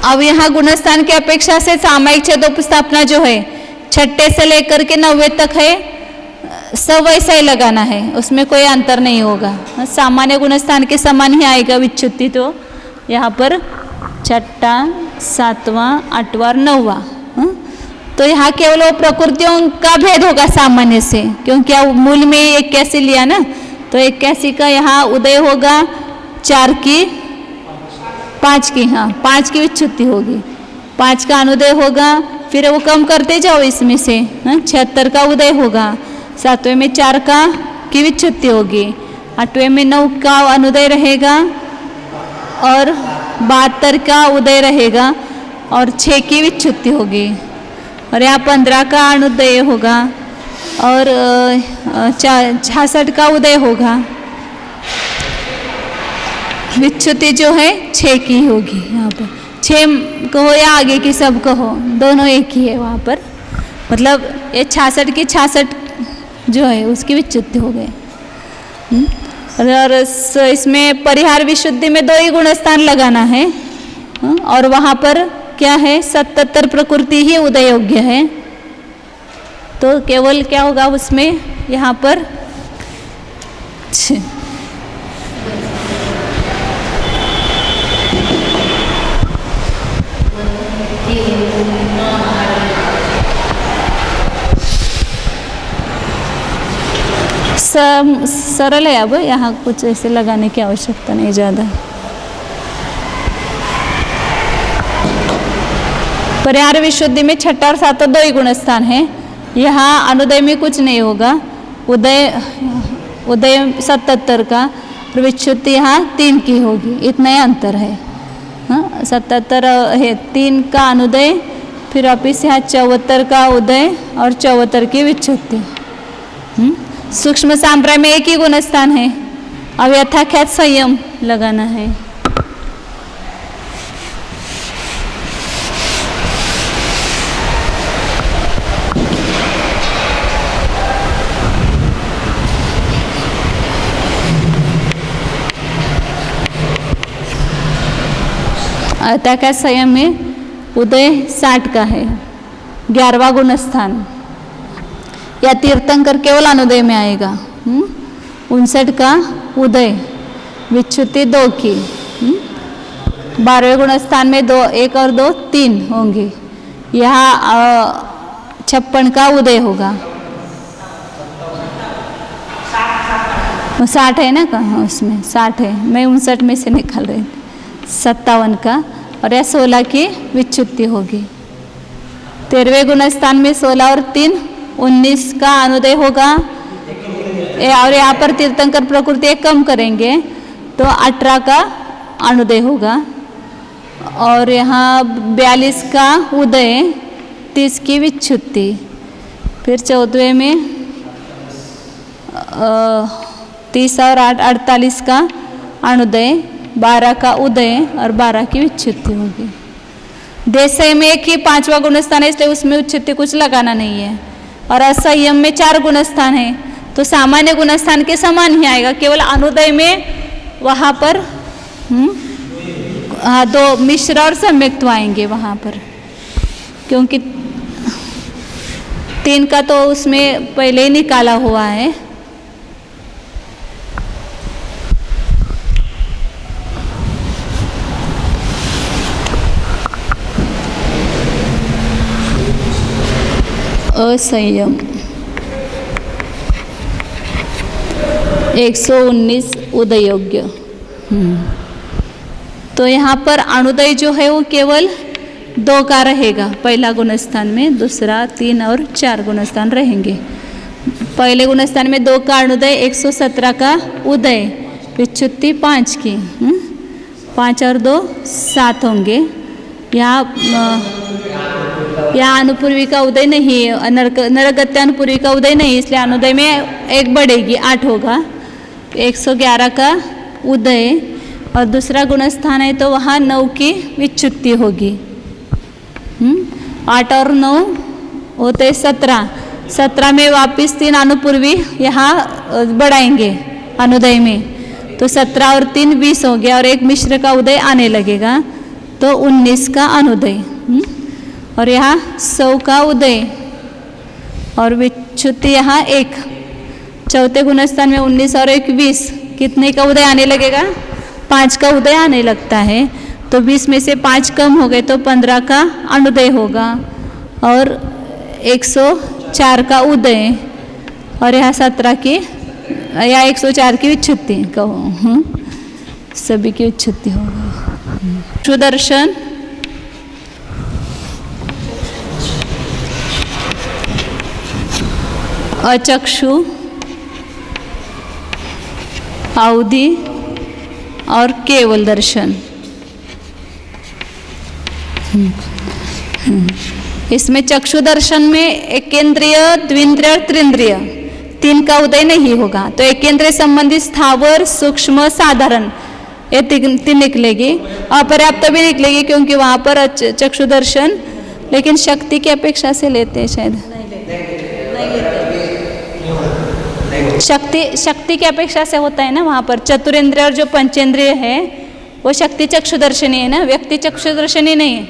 अब यहाँ गुणस्थान की अपेक्षा से सामायिक छेदोपस्थापना जो है 6 से लेकर के 9 तक है, सब वैसा ही लगाना है, उसमें कोई अंतर नहीं होगा, सामान्य गुणस्थान के समान ही आएगा विच्युति। तो यहाँ पर 6, 7वां, 8वां और 9वां, तो यहाँ केवल वो प्रकृतियों का भेद होगा सामान्य से, क्योंकि अब मूल में 81 लिया ना, तो 81 का यहाँ उदय होगा 4 की 5 की, हाँ 5 की विच्युति होगी, 5 का अनुदय होगा, फिर वो कम करते जाओ इसमें से, 76 का उदय होगा, 7वें में 4 का की विच्युति होगी, 8वें में 9 का अनुदय रहेगा और 72 का उदय रहेगा और 6 की विच्युति होगी, और यहाँ 15 का अनुदय होगा और 66 का उदय होगा, विच्युति जो है 6 की होगी। यहाँ पर 6 कहो या आगे की सब कहो, दोनों एक ही है वहाँ पर, मतलब ये 66 की 66 जो है उसकी विच्युति हो गई। और इसमें परिहार विशुद्धि में 2 ही गुणस्थान लगाना है, और वहाँ पर क्या है 77 प्रकृति ही उदय योग्य है, तो केवल क्या होगा उसमें यहाँ पर सरल है। अब यहाँ कुछ ऐसे लगाने की आवश्यकता नहीं ज़्यादा। परिहार विशुद्धि में 6 और 7 2 ही गुणस्थान है, यहाँ अनुदय में कुछ नहीं होगा, उदय 77 का और विच्युति यहाँ 3 की होगी, इतना ही अंतर है। 77 है 3 का अनुदय, फिर वापिस यहाँ 74 का उदय और 74 की विच्युति। सूक्ष्म सांप्राय में 1 ही गुणस्थान है, अब यथाख्यात संयम लगाना है। यथाख्यात संयम में उदय 60 का है, 11वां गुणस्थान, या तीर्थंकर केवल अनुदय में आएगा। 59 का उदय, विच्युति 2 की। 12वें गुणस्थान में 2, 1 और 2 3 होंगे, यहाँ 56 का उदय होगा। 60 है ना, कहाँ उसमें 60 है, मैं 59 में से निकाल रही थी। 57 का और यह 16 की विच्युति होगी। 13वें गुणस्थान में 16 और 3 19 का अनुदय होगा, और यहाँ पर तीर्थंकर प्रकृति कम करेंगे तो 18 का अनुदय होगा, और यहाँ 42 का उदय, 30 की विच्युति। फिर 14वें में 30 और 8 48 का अनुदय, 12 का उदय और 12 की विच्युति होगी। देशय में एक ही 5वां गुणस्थान है, इसलिए उसमें उच्चित्ति कुछ लगाना नहीं है। और असंयम में 4 गुणस्थान है, तो सामान्य गुणस्थान के समान ही आएगा, केवल अनुदय में वहाँ पर 2 मिश्र और सम्यक्त्व आएंगे वहाँ पर, क्योंकि 3 का तो उसमें पहले ही निकाला हुआ है। असंयम 119 उदयोग्य। तो यहाँ पर अनुदय जो है वो केवल 2 का रहेगा पहला गुणस्थान में, दूसरा 3 और 4 गुणस्थान रहेंगे। पहले गुणस्थान में 2 का अनुदय, 117 का उदय, विच्युत्ति 5 की, 5 और 2 7 होंगे। यहाँ अनुपूर्वी का उदय नहीं है, नरगत्य अनुपूर्वी का उदय नहीं, इसलिए अनुदय में 1 बढ़ेगी, 8 होगा। 111 का उदय और दूसरा गुणस्थान है तो वहाँ 9 की विच्युत्ति होगी। 8 और 9 होते 17, 17 में वापिस 3 अनुपूर्वी यहाँ बढ़ाएंगे अनुदय में, तो 17 और 3 20 हो गया, और 1 मिश्र का उदय आने लगेगा, तो 19 का अनुदय। और यहाँ 100 का उदय और विच्युत्ति यहाँ 1। चौथे गुणस्थान में 19 और 1 20, कितने का उदय आने लगेगा? 5 का उदय आने लगता है, तो 20 में से 5 कम हो गए तो 15 का अनुदय होगा, और 104 का उदय, और यहाँ 17 की या 104 की विच्युत्ति कहो, सभी की विच्युत्ति होगी। सुदर्शन अचक्षु, अवधि और केवल दर्शन। इसमें चक्षु दर्शन में एकेंद्रिय, द्विंद्रिय और त्रिंद्रिय 3 का उदय नहीं होगा, तो एकेंद्रिय संबंधी स्थावर, सूक्ष्म, साधारण ये 3 निकलेगी। अपर्याप्त भी निकलेगी क्योंकि वहाँ पर चक्षु दर्शन लेकिन शक्ति की अपेक्षा से लेते हैं शायद, शक्ति की अपेक्षा से होता है ना वहाँ पर। चतुरेंद्रिय और जो पंचेंद्रिय है वो शक्ति चक्षुदर्शनी है ना, व्यक्ति चक्षुदर्शनी नहीं है,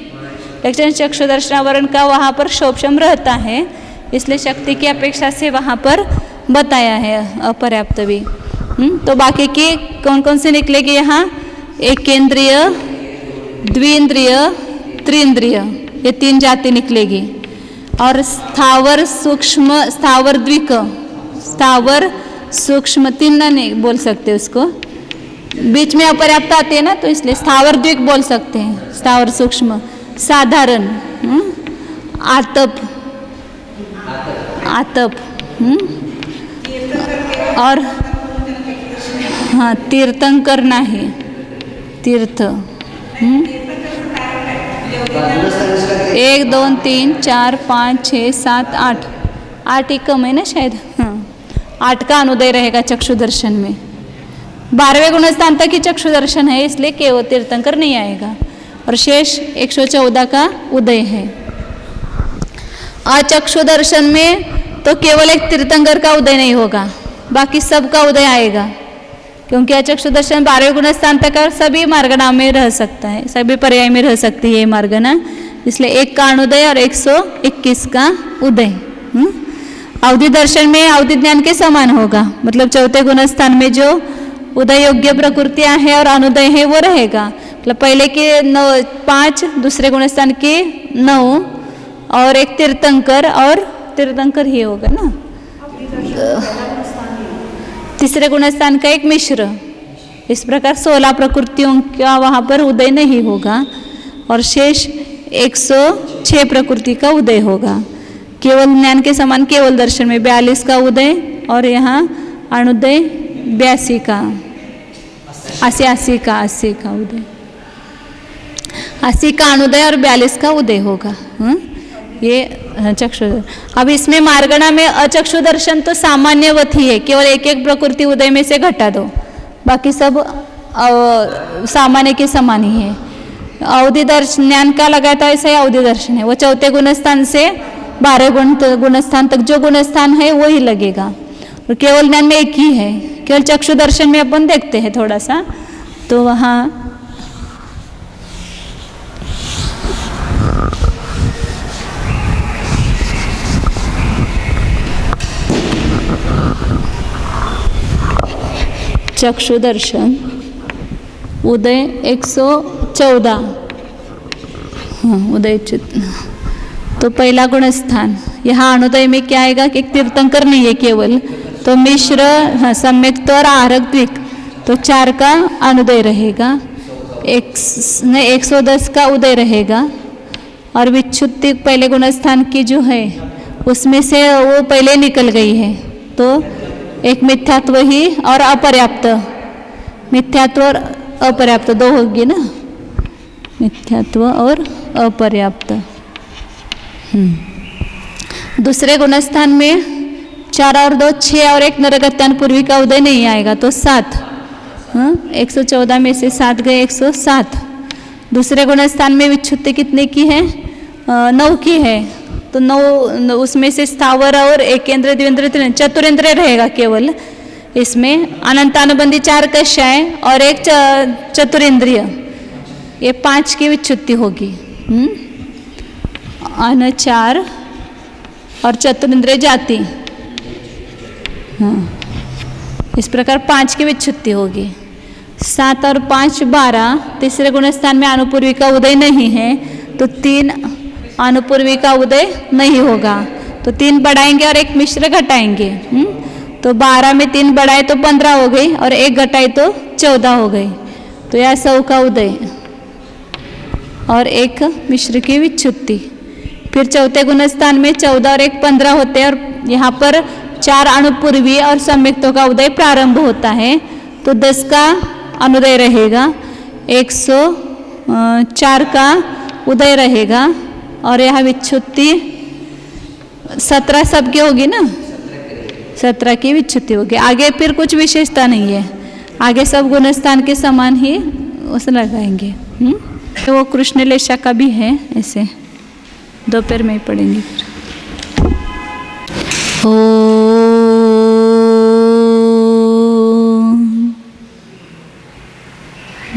लेकिन चक्षुदर्शनावरण का वहाँ पर शोभशम रहता है, इसलिए शक्ति की अपेक्षा से वहाँ पर बताया है अपर्याप्त भी। तो बाकी की कौन कौन से निकलेगी यहाँ? एकेंद्रिय, द्विंद्रिय, त्रिंद्रिय, ये 3 जाति निकलेगी। और स्थावर, सूक्ष्म, स्थावर द्विक, स्थावर सूक्ष्म 3 नहीं बोल सकते उसको, बीच में अपर्याप्त आते हैं ना, तो इसलिए स्थावर द्विक बोल सकते हैं, स्थावर सूक्ष्म, साधारण, आतप, आतप, और हाँ तीर्थंकर नाही, तीर्थ। 1 2 3 4 5 6 7 8, 8 ही कम है ना शायद, हाँ 8 का अनुदय रहेगा चक्षु दर्शन में। 12वें गुणस्थान तक ही चक्षु दर्शन है, इसलिए केवल तीर्थंकर नहीं आएगा, और शेष 114 का उदय है। अचक्षु दर्शन में तो केवल एक तीर्थंकर का उदय नहीं होगा, बाकी सब का उदय आएगा, क्योंकि अचक्षु दर्शन 12वें गुणस्थान तक और सभी मार्गना में रह सकता है, सभी पर्याय में रह सकती है ये मार्गना, इसलिए 1 का अनुदय और 121 का उदय। अवधि दर्शन में अवधि ज्ञान के समान होगा, मतलब चौथे गुणस्थान में जो उदय योग्य प्रकृतियां हैं और अनुदय है वो रहेगा, मतलब पहले के 5, दूसरे गुणस्थान के 9 और 1 तीर्थंकर, और तीर्थंकर ही होगा ना, तीसरे गुणस्थान का 1 मिश्र। इस प्रकार 16 प्रकृतियों का वहाँ पर उदय नहीं होगा, और शेष 106 प्रकृति का उदय होगा। केवल ज्ञान के समान केवल दर्शन में 42 का उदय, और यहाँ अनुदय 82 का, 80 का उदय, 80 का अनुदय और 42 का उदय होगा। ये चक्षु। अब इसमें मार्गणा में अचक्षु दर्शन तो सामान्यवत ही है, केवल 1 प्रकृति उदय में से घटा दो, बाकी सब सामान्य के समान ही है। अवधि दर्शन ज्ञान का लगाया था ऐसा ही अवधि दर्शन है, वो चौथे गुणस्थान से 12 गुणस्थान तक जो गुणस्थान है वही लगेगा, और केवल ज्ञान में एक ही है। केवल चक्षु दर्शन में अपन देखते हैं थोड़ा सा, तो वहाँ चक्षु दर्शन उदय 114, हाँ उदय चित्त। तो पहला गुणस्थान यहाँ अनुदय में क्या आएगा कि तीर्थंकर नहीं है केवल, तो मिश्र, हाँ सम्यक्त और आहारक द्विक, तो 4 का अनुदय रहेगा, 110 का उदय रहेगा। और विच्छुत्ति पहले गुणस्थान की जो है उसमें से वो पहले निकल गई है, तो एक मिथ्यात्व ही और अपर्याप्त, मिथ्यात्व और अपर्याप्त 2 होगी ना, मिथ्यात्व और अपर्याप्त। दूसरे गुणस्थान में 4 और 2 6 और 1 नरगत्यान पूर्वी का उदय नहीं आएगा, तो 7, 114 में से 7 गए 107। दूसरे गुणस्थान में विच्छुत्ति कितने की है? 9 की है, तो 9 उसमें से स्थावर और एकेंद्र द्विंद्र चतुरेंद्र रहेगा केवल। इसमें अनंतानुबंधी 4 कषाय और 1 चतुरेंद्रिय, ये 5 की विच्छुत्ति होगी। अन 4 और चतुरेंद्रिय जाति, हाँ इस प्रकार 5 की विच्छुत्ति होगी। 7 और 5 12। तीसरे गुणस्थान में अनुपूर्वी का उदय नहीं है, तो 3 अनुपूर्वी का उदय नहीं होगा, तो 3 बढ़ाएंगे और 1 मिश्र घटाएंगे। तो 12 में 3 बढ़ाए तो 15 हो गई, और 1 घटाए तो 14 हो गई, तो यह 100 का उदय और 1 मिश्र की विच्छुत्ति। फिर चौथे गुणस्थान में 14 और 1 15 होते हैं, और यहाँ पर 4 अनुपूर्वी और सम्यक्तों का उदय प्रारंभ होता है, तो 10 का अनुदय रहेगा, 104 का उदय रहेगा, और यह विच्छुत्ति 17 सबकी होगी ना, 17 की विच्छुत्ति होगी। आगे फिर कुछ विशेषता नहीं है, आगे सब गुणस्थान के समान ही उस लगाएंगे। तो वो कृष्ण लेशा का भी है, ऐसे दोपहर में ही पढ़ेंगे फिर।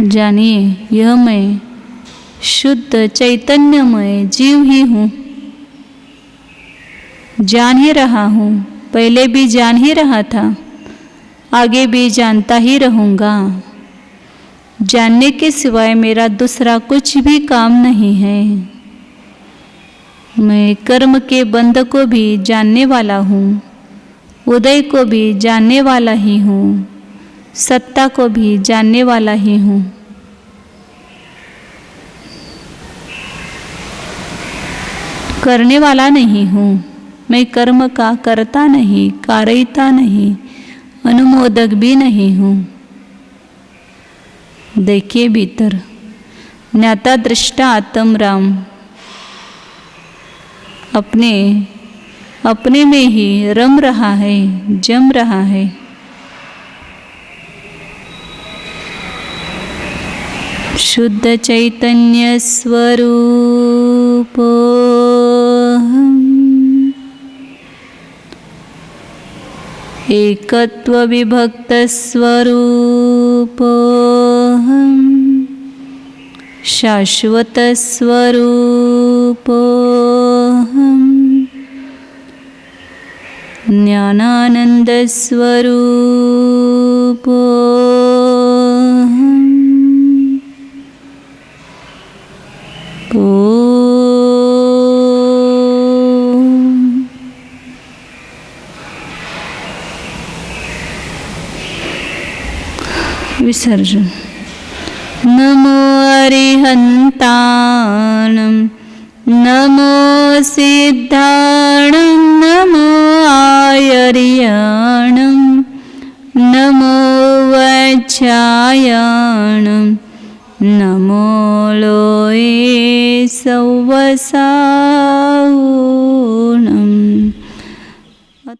जानिए यह मैं शुद्ध चैतन्यमय जीव ही हूँ, जान ही रहा हूँ, पहले भी जान ही रहा था, आगे भी जानता ही रहूँगा। जानने के सिवाय मेरा दूसरा कुछ भी काम नहीं है। मैं कर्म के बंध को भी जानने वाला हूँ, उदय को भी जानने वाला ही हूँ, सत्ता को भी जानने वाला ही हूँ। करने वाला नहीं हूँ, मैं कर्म का करता नहीं, कारयिता नहीं, अनुमोदक भी नहीं हूँ। देखिए भीतर ज्ञाता दृष्टा आत्म राम अपने में ही रम रहा है, जम रहा है। शुद्ध चैतन्य स्वरूप एकत्व विभक्त स्वरूप शाश्वत स्वरूप ज्ञानानंद स्वरूप विसर्जन। नमो अरिहन्ताणं, नमो सिद्धाणं, नमो आयर्याणं, नमो वज्रायणं, नमो लोये सौवसाऊ।